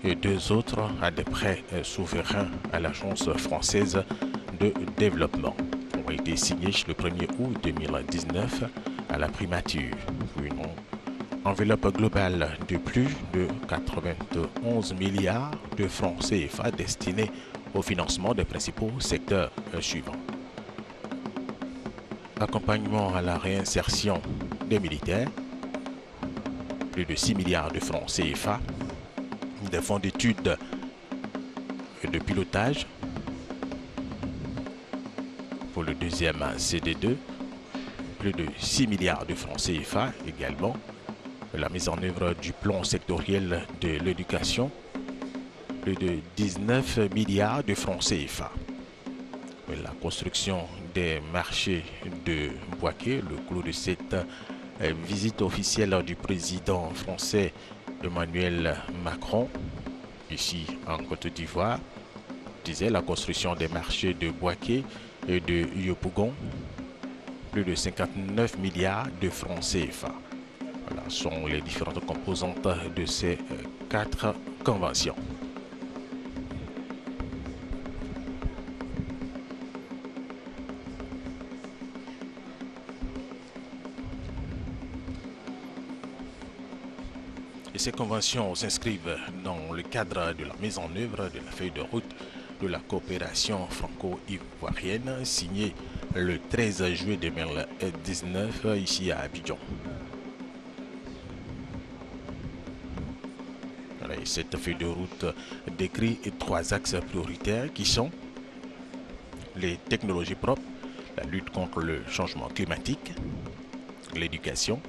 et 2 autres à des prêts souverains à l'Agence française de développement, ont été signés le 1er août 2019 à la primature, pour une enveloppe globale de plus de 91 milliards de francs CFA destinés au financement des principaux secteurs suivants. Accompagnement à la réinsertion des militaires, plus de 6 milliards de francs CFA, des fonds d'études et de pilotage pour le deuxième CD2, plus de 6 milliards de francs CFA également, la mise en œuvre du plan sectoriel de l'éducation, plus de 19 milliards de francs CFA. La construction des marchés de Bouaké, le clou de cette visite officielle du président français Emmanuel Macron, ici en Côte d'Ivoire, disait la construction des marchés de Bouaké et de Yopougon, plus de 59 milliards de francs CFA. Voilà sont les différentes composantes de ces 4 conventions. Et ces conventions s'inscrivent dans le cadre de la mise en œuvre de la feuille de route de la coopération franco-ivoirienne signée le 13 juillet 2019 ici à Abidjan. Et cette feuille de route décrit 3 axes prioritaires qui sont les technologies propres, la lutte contre le changement climatique, l'éducation,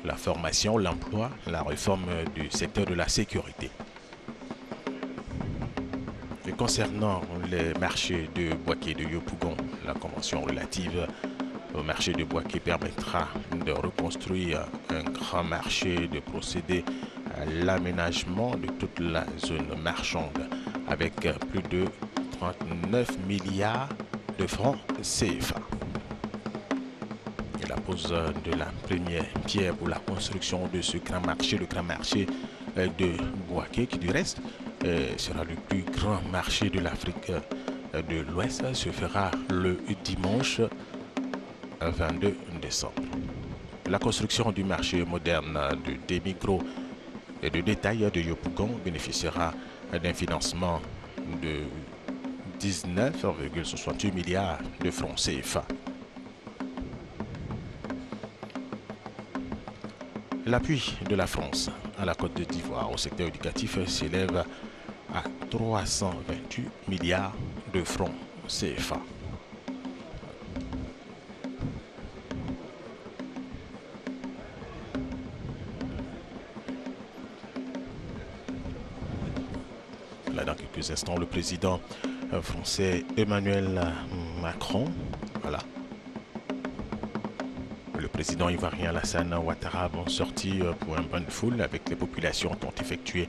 la formation, l'emploi, la réforme du secteur de la sécurité. Et concernant les marchés de Bouaké de Yopougon, la convention relative au marché de Bouaké permettra de reconstruire un grand marché, de procéder à l'aménagement de toute la zone marchande avec plus de 39 milliards de francs CFA. Et la pose de la première pierre pour la construction de ce grand marché, le grand marché de Bouaké, qui du reste sera le plus grand marché de l'Afrique de l'Ouest, se fera le dimanche 22 décembre. La construction du marché moderne des micros et de détail de Yopougon bénéficiera d'un financement de 19,68 milliards de francs CFA. L'appui de la France à la Côte d'Ivoire au secteur éducatif s'élève à 328 milliards de francs CFA. Là, dans quelques instants, le président français Emmanuel Macron, voilà. Le président ivoirien Alassane Ouattara vont sortir pour un bain de foule avec les populations qui ont effectué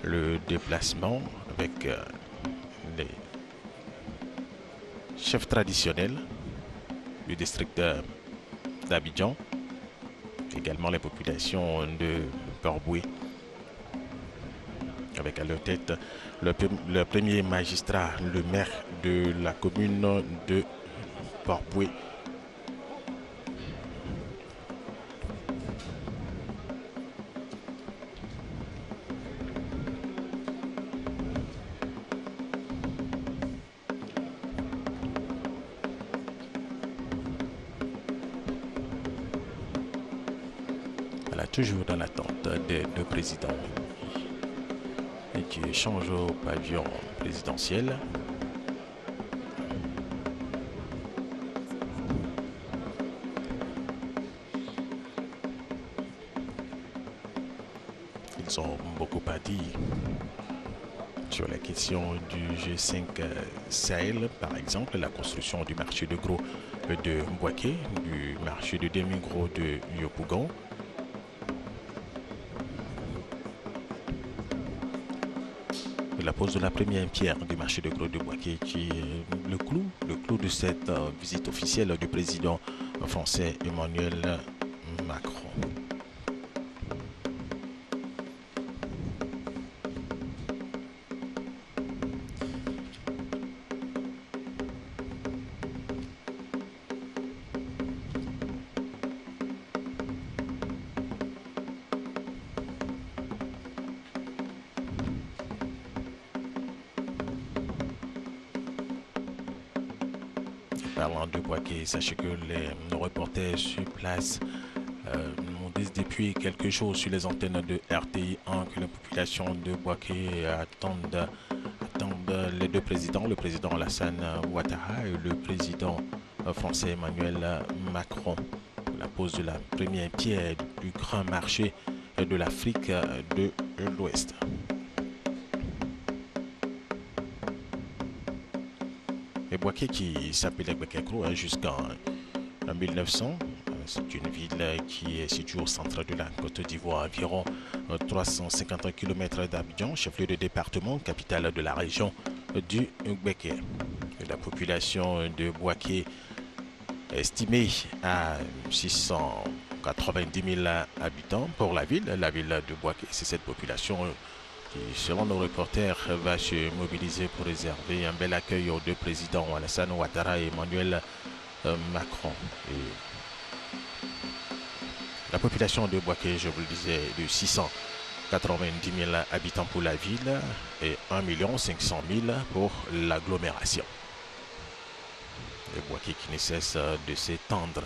le déplacement, avec les chefs traditionnels du district d'Abidjan, également les populations de Port-Boué, avec à leur tête le premier magistrat, le maire de la commune de Port-Boué. Voilà, toujours dans l'attente des deux présidents et qui échangent au pavillon présidentiel. Ils ont beaucoup à dire sur la question du G5 Sahel, par exemple, la construction du marché de gros de Bouaké, du marché de demi-gros de Yopougon. La pose de la première pierre du marché de gros de Bouaké qui est le clou de cette visite officielle du président français Emmanuel Macron. Parlant de Bouaké, sachez que nos reporters sur place m'ont dit depuis quelques jours sur les antennes de RTI 1 que la population de Bouaké attendent les deux présidents, le président Alassane Ouattara et le président français Emmanuel Macron, pour la pose de la première pierre du grand marché de l'Afrique de l'Ouest. Et Bouaké, qui s'appelait Bouaké-Kro jusqu'en 1900, c'est une ville qui est située au centre de la Côte d'Ivoire, environ 350 km d'Abidjan, chef-lieu de département, capitale de la région du Gbeke. La population de Bouaké est estimée à 690 000 habitants pour la ville. La ville de Bouaké, c'est cette population qui, selon nos reporters, va se mobiliser pour réserver un bel accueil aux deux présidents, Alassane Ouattara et Emmanuel Macron. Et la population de Bouaké, je vous le disais, de 690 000 habitants pour la ville et 1 500 000 pour l'agglomération. Le Bouaké qui ne cesse de s'étendre,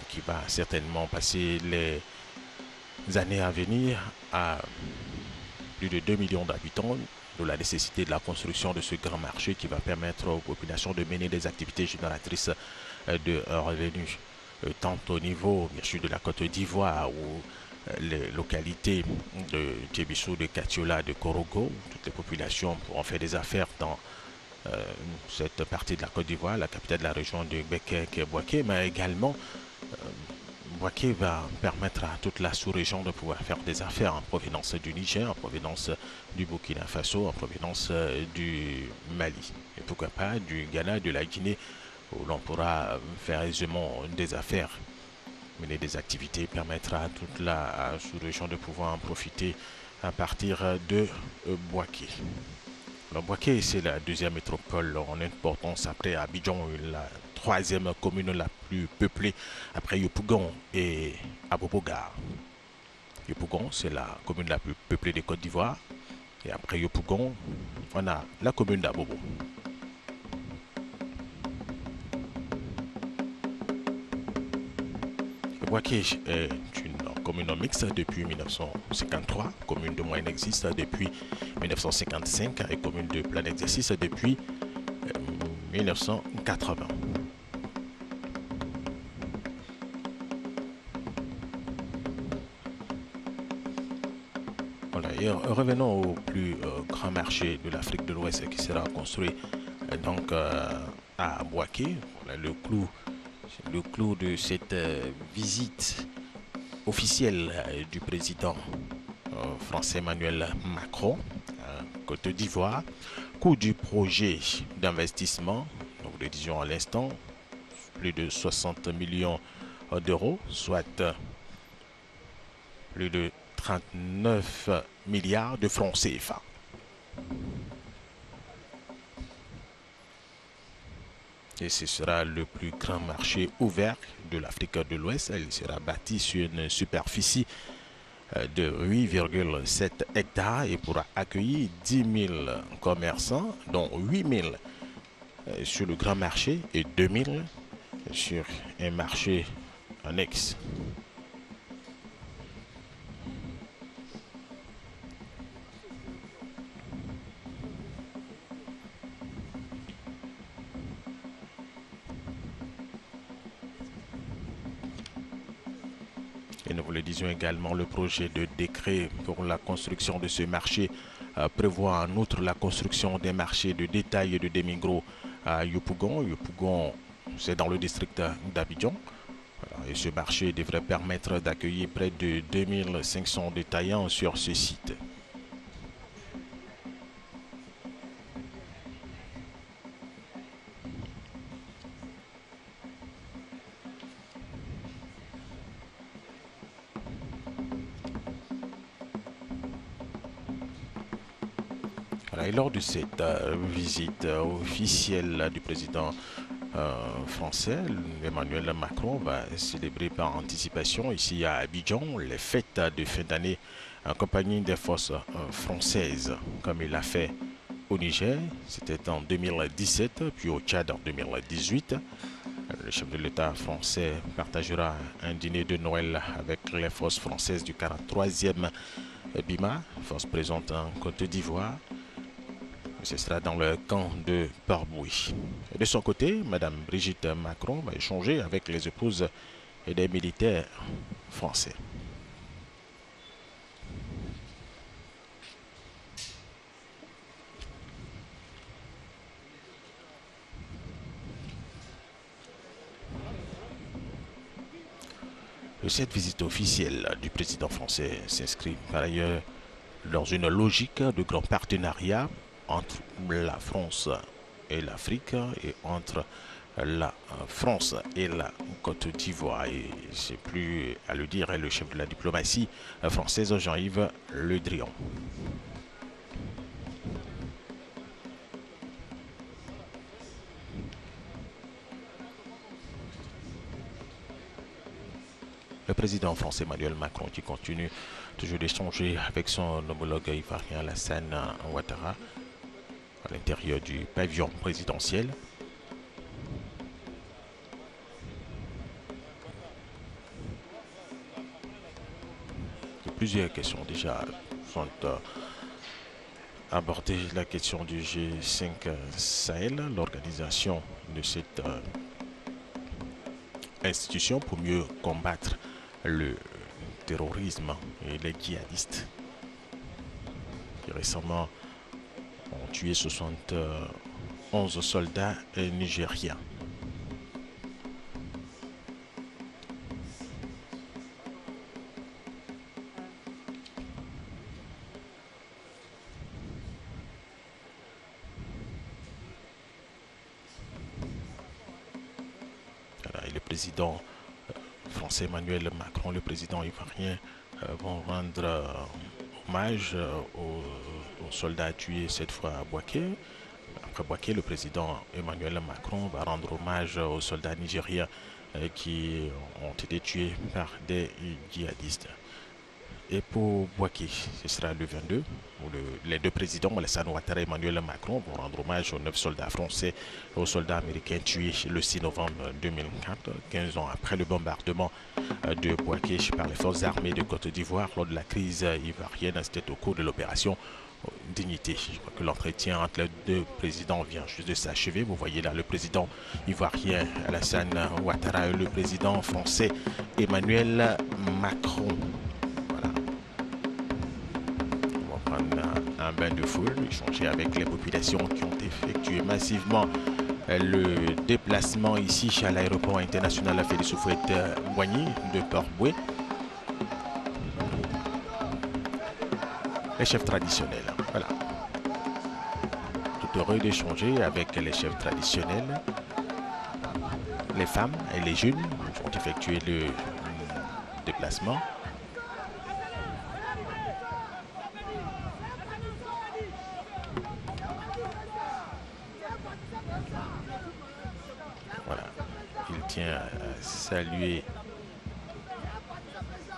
qui va certainement passer les années à venir à plus de 2 millions d'habitants, de la nécessité de la construction de ce grand marché qui va permettre aux populations de mener des activités génératrices de revenus, tant au niveau bien sûr de la Côte d'Ivoire ou les localités de Tchébissou, de Katiola, de Korogo, où toutes les populations pourront faire des affaires dans cette partie de la Côte d'Ivoire, la capitale de la région de Beke, qui est Bouaké, mais également Bouaké va permettre à toute la sous-région de pouvoir faire des affaires en provenance du Niger, en provenance du Burkina Faso, en provenance du Mali, et pourquoi pas du Ghana, de la Guinée où l'on pourra faire aisément des affaires, mener des activités, permettre à toute la sous-région de pouvoir en profiter à partir de Boaké. Alors, Boaké, c'est la deuxième métropole en importance après Abidjan, la troisième commune la plus peuplée après Yopougon et Aboboga. Yopougon, c'est la commune la plus peuplée de Côte d'Ivoire. Et après Yopougon, on a la commune d'Abobo. Boaké est une commune mixte depuis 1953, commune de moyen existe depuis 1955 et commune de plein exercice depuis 1980. Voilà, et revenons au plus grand marché de l'Afrique de l'Ouest qui sera construit donc à Boaké. Voilà, le clou de cette visite officielle du président français Emmanuel Macron, Côte d'Ivoire, coût du projet d'investissement, nous le disions à l'instant, plus de 60 millions d'euros, soit plus de 39 milliards de francs CFA. Et ce sera le plus grand marché ouvert de l'Afrique de l'Ouest. Il sera bâti sur une superficie de 8,7 hectares et pourra accueillir 10 000 commerçants, dont 8 000 sur le grand marché et 2 000 sur un marché annexe. Et nous vous le disions également, le projet de décret pour la construction de ce marché prévoit en outre la construction des marchés de détail et de demi-gros à Yopougon. Yopougon, c'est dans le district d'Abidjan. Voilà, et ce marché devrait permettre d'accueillir près de 2500 détaillants sur ce site. Voilà, et lors de cette visite officielle du président français, Emmanuel Macron va célébrer par anticipation ici à Abidjan les fêtes de fin d'année en compagnie des forces françaises, comme il l'a fait au Niger, c'était en 2017, puis au Tchad en 2018. Le chef de l'État français partagera un dîner de Noël avec les forces françaises du 43e BIMA, force présente en Côte d'Ivoire. Ce sera dans le camp de Port-Bouilly. De son côté, Mme Brigitte Macron va échanger avec les épouses et des militaires français. Cette visite officielle du président français s'inscrit par ailleurs dans une logique de grand partenariat entre la France et l'Afrique et entre la France et la Côte d'Ivoire. Et c'est plus à le dire, le chef de la diplomatie française, Jean-Yves Le Drian. Le président français Emmanuel Macron qui continue toujours d'échanger avec son homologue ivoirien Alassane Ouattara à l'intérieur du pavillon présidentiel. Plusieurs questions déjà sont abordées. La question du G5 Sahel, l'organisation de cette institution pour mieux combattre le terrorisme et les djihadistes qui récemment ont tué 71 soldats nigériens. président français Emmanuel Macron, le président ivoirien vont rendre hommage aux soldats tués cette fois à Bouaké. Après Bouaké, le président Emmanuel Macron va rendre hommage aux soldats nigériens qui ont été tués par des djihadistes. Et pour Bouaké, ce sera le 22, où les deux présidents, Alassane Ouattara et Emmanuel Macron, vont rendre hommage aux 9 soldats français et aux soldats américains tués le 6 novembre 2004, 15 ans après le bombardement de Bouaké par les forces armées de Côte d'Ivoire lors de la crise ivoirienne. C'était au cours de l'opération Dignité. Je crois que l'entretien entre les deux présidents vient juste de s'achever. Vous voyez là le président ivoirien Alassane Ouattara et le président français Emmanuel Macron. Un bain de foule, échanger avec les populations qui ont effectué massivement le déplacement ici à l'aéroport international Félix Houphouët-Boigny de Port-Bouët. Les chefs traditionnels, voilà. Tout heureux d'échanger avec les chefs traditionnels. Les femmes et les jeunes qui ont effectué le déplacement. Voilà, il tient à saluer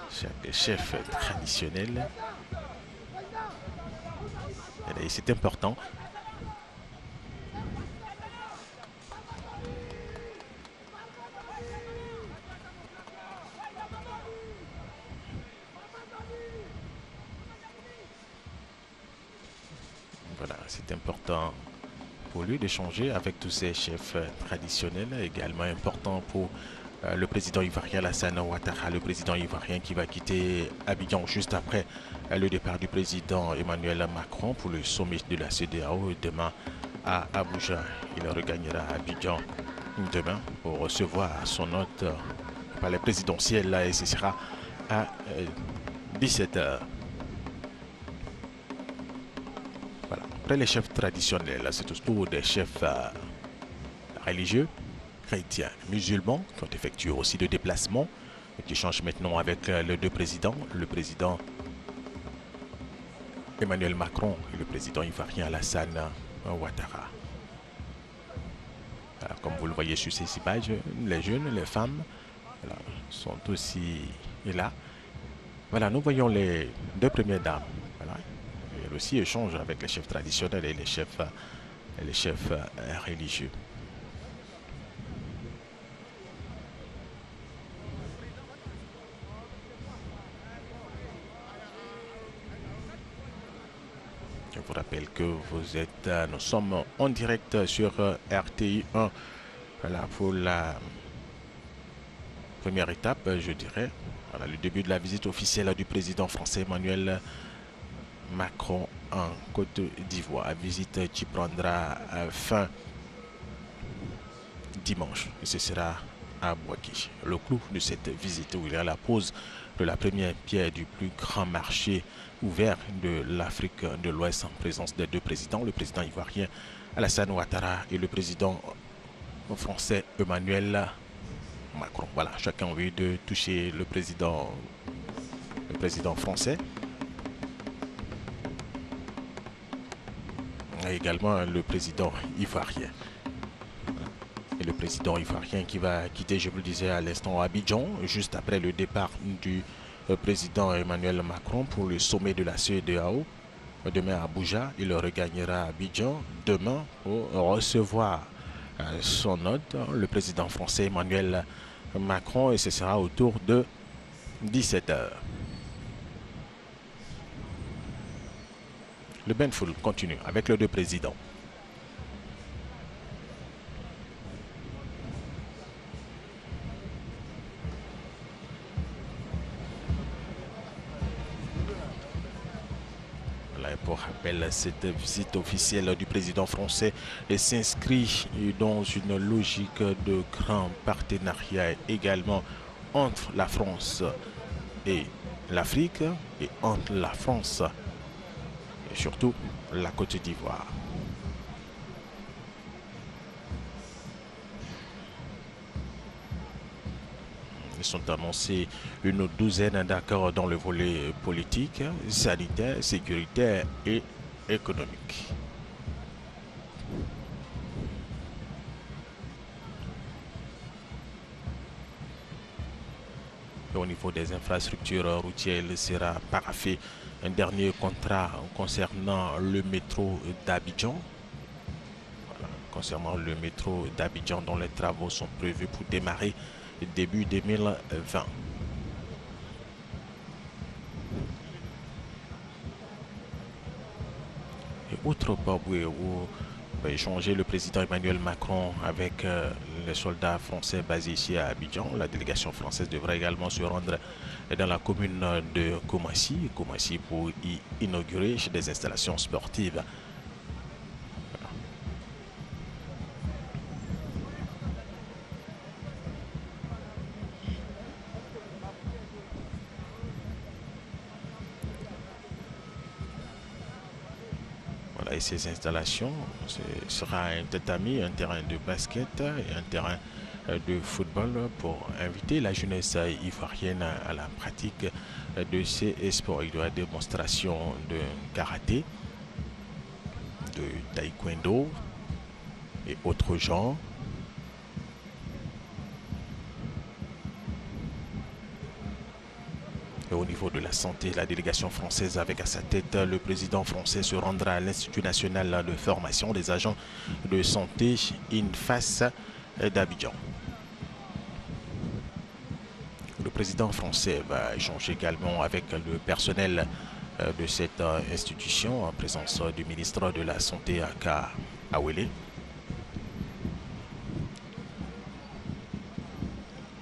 chaque chef traditionnel. Et c'est important. Voilà, c'est important pour lui d'échanger avec tous ces chefs traditionnels. Également important pour le président ivoirien Alassane Ouattara, le président ivoirien qui va quitter Abidjan juste après le départ du président Emmanuel Macron pour le sommet de la CEDEAO demain à Abuja. Il regagnera Abidjan demain pour recevoir son hôte par les présidentielles et ce sera à 17 h. Voilà. Après les chefs traditionnels, c'est autour des chefs religieux, chrétiens, musulmans qui ont effectué aussi des déplacements et qui changent maintenant avec les deux présidents, le président Emmanuel Macron et le président ivoirien Alassane Ouattara. Voilà, comme vous le voyez sur ces images, les jeunes, les femmes voilà, sont aussi là. Voilà, nous voyons les deux premières dames. Voilà. Elles aussi échangent avec les chefs traditionnels et les chefs religieux. Je vous rappelle que nous sommes en direct sur RTI 1. Voilà, pour la première étape, je dirais. Voilà, le début de la visite officielle du président français Emmanuel Macron en Côte d'Ivoire. Visite qui prendra fin dimanche. Et ce sera à Bouaké. Le clou de cette visite où il y a la pose de la première pierre du plus grand marché ouvert de l'Afrique de l'Ouest en présence des deux présidents, le président ivoirien Alassane Ouattara et le président français Emmanuel Macron. Voilà, chacun a envie de toucher le président français. Et également le président ivoirien. Et le président ivoirien qui va quitter, je vous le disais à l'instant, Abidjan, juste après le départ du président Emmanuel Macron pour le sommet de la CEDEAO. Demain à Abuja, il regagnera Abidjan demain pour recevoir son hôte, le président français Emmanuel Macron, et ce sera autour de 17 h. Le bain de foule continue avec les deux présidents. Pour rappel, cette visite officielle du président français s'inscrit dans une logique de grand partenariat également entre la France et l'Afrique et entre la France et surtout la Côte d'Ivoire. sont annoncés une douzaine d'accords dans le volet politique, sanitaire, sécuritaire et économique. Au niveau des infrastructures routières, il sera paraphé un dernier contrat concernant le métro d'Abidjan. Voilà, concernant le métro d'Abidjan, dont les travaux sont prévus pour démarrer début 2020. Et autre part où va échanger le président Emmanuel Macron avec les soldats français basés ici à Abidjan. La délégation française devra également se rendre dans la commune de Koumassi pour y inaugurer des installations sportives. Et ces installations, ce sera un tatami, un terrain de basket et un terrain de football pour inviter la jeunesse ivoirienne à la pratique de ces sports. Il y aura démonstration de karaté, de taekwondo et autres genres. Au niveau de la santé, la délégation française avec à sa tête le président français se rendra à l'Institut national de formation des agents de santé INFAS d'Abidjan. Le président français va échanger également avec le personnel de cette institution en présence du ministre de la Santé Aka Awele.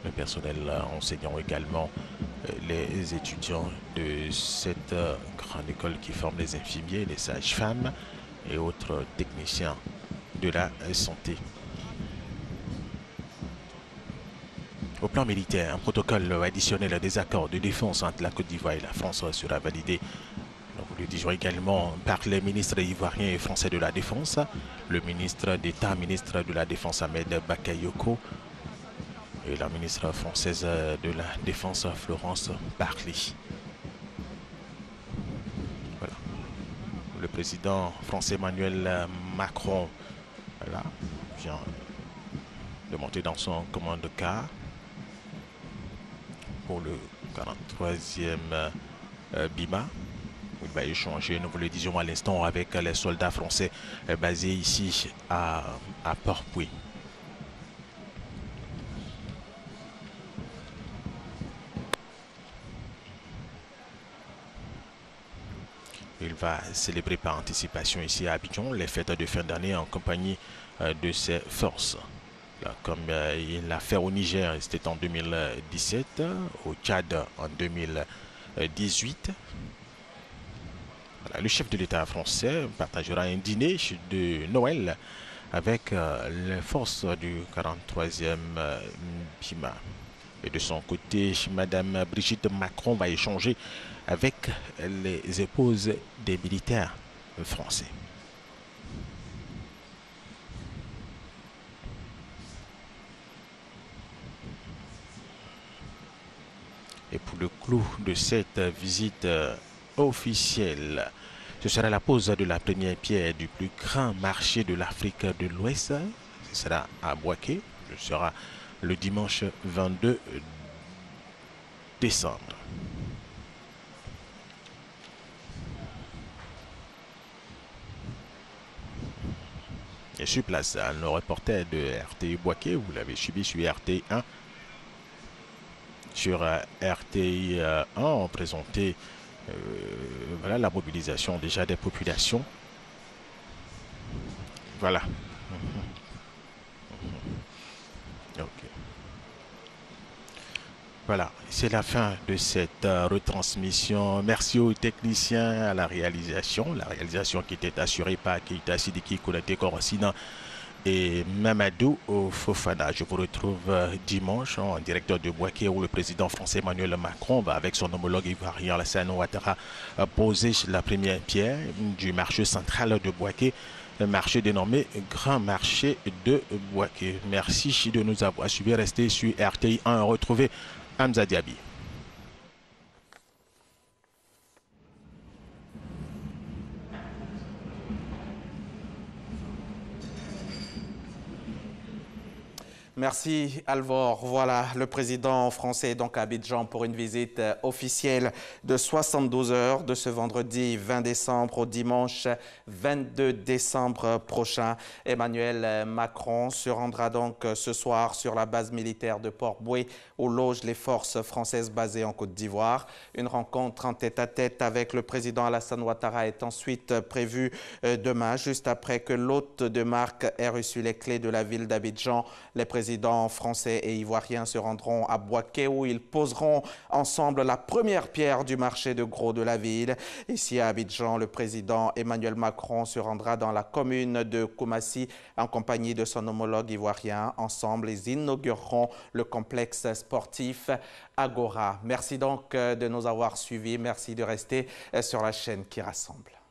Le personnel enseignant également les étudiants de cette grande école qui forme les infirmiers, les sages-femmes et autres techniciens de la santé. Au plan militaire, un protocole additionnel à des accords de défense entre la Côte d'Ivoire et la France sera validé. Nous le disons également par les ministres ivoiriens et français de la Défense, le ministre d'État, ministre de la Défense Ahmed Bakayoko, et la ministre française de la Défense, Florence Parly. Voilà. Le président français Emmanuel Macron vient de monter dans son commande-car pour le 43e BIMA. Il va échanger, nous vous le disions à l'instant, avec les soldats français basés ici à Port-Pouilly. Il va célébrer par anticipation ici à Abidjan les fêtes de fin d'année en compagnie de ses forces. Là, comme il l'a fait au Niger, c'était en 2017, au Tchad en 2018. Voilà, le chef de l'État français partagera un dîner de Noël avec les forces du 43e BIMA. Et de son côté, Madame Brigitte Macron va échanger avec les épouses des militaires français. Et pour le clou de cette visite officielle, ce sera la pose de la première pierre du plus grand marché de l'Afrique de l'Ouest. Ce sera à Bouaké. Ce sera le dimanche 22 décembre. Et sur place, le reporter de RTI Bouaké, vous l'avez suivi sur RTI 1. Sur RTI 1, on présentait voilà, la mobilisation déjà des populations. Voilà. Okay. Voilà, c'est la fin de cette retransmission. Merci aux techniciens à la réalisation qui était assurée par Keita Sidiki, Konaté Korosina et Mamadou Fofana. Je vous retrouve dimanche en direct de Bouaké où le président français Emmanuel Macron va avec son homologue ivoirien Alassane Ouattara poser la première pierre du marché central de Bouaké, marché dénommé Grand Marché de Bouaké. Merci de nous avoir suivis. Restez sur RTI 1. Retrouvez Hamza Diaby. Merci Alvor. Voilà, le président français est donc à Abidjan pour une visite officielle de 72 heures de ce vendredi 20 décembre au dimanche 22 décembre prochain. Emmanuel Macron se rendra donc ce soir sur la base militaire de Port-Bouët où logent les forces françaises basées en Côte d'Ivoire. Une rencontre en tête-à-tête avec le président Alassane Ouattara est ensuite prévue demain, juste après que l'hôte de marque ait reçu les clés de la ville d'Abidjan. Les présidents français et ivoiriens se rendront à Bouaké où ils poseront ensemble la première pierre du marché de gros de la ville. Ici à Abidjan, le président Emmanuel Macron se rendra dans la commune de Koumassi en compagnie de son homologue ivoirien. Ensemble, ils inaugureront le complexe sportif Agora. Merci donc de nous avoir suivis. Merci de rester sur la chaîne qui rassemble.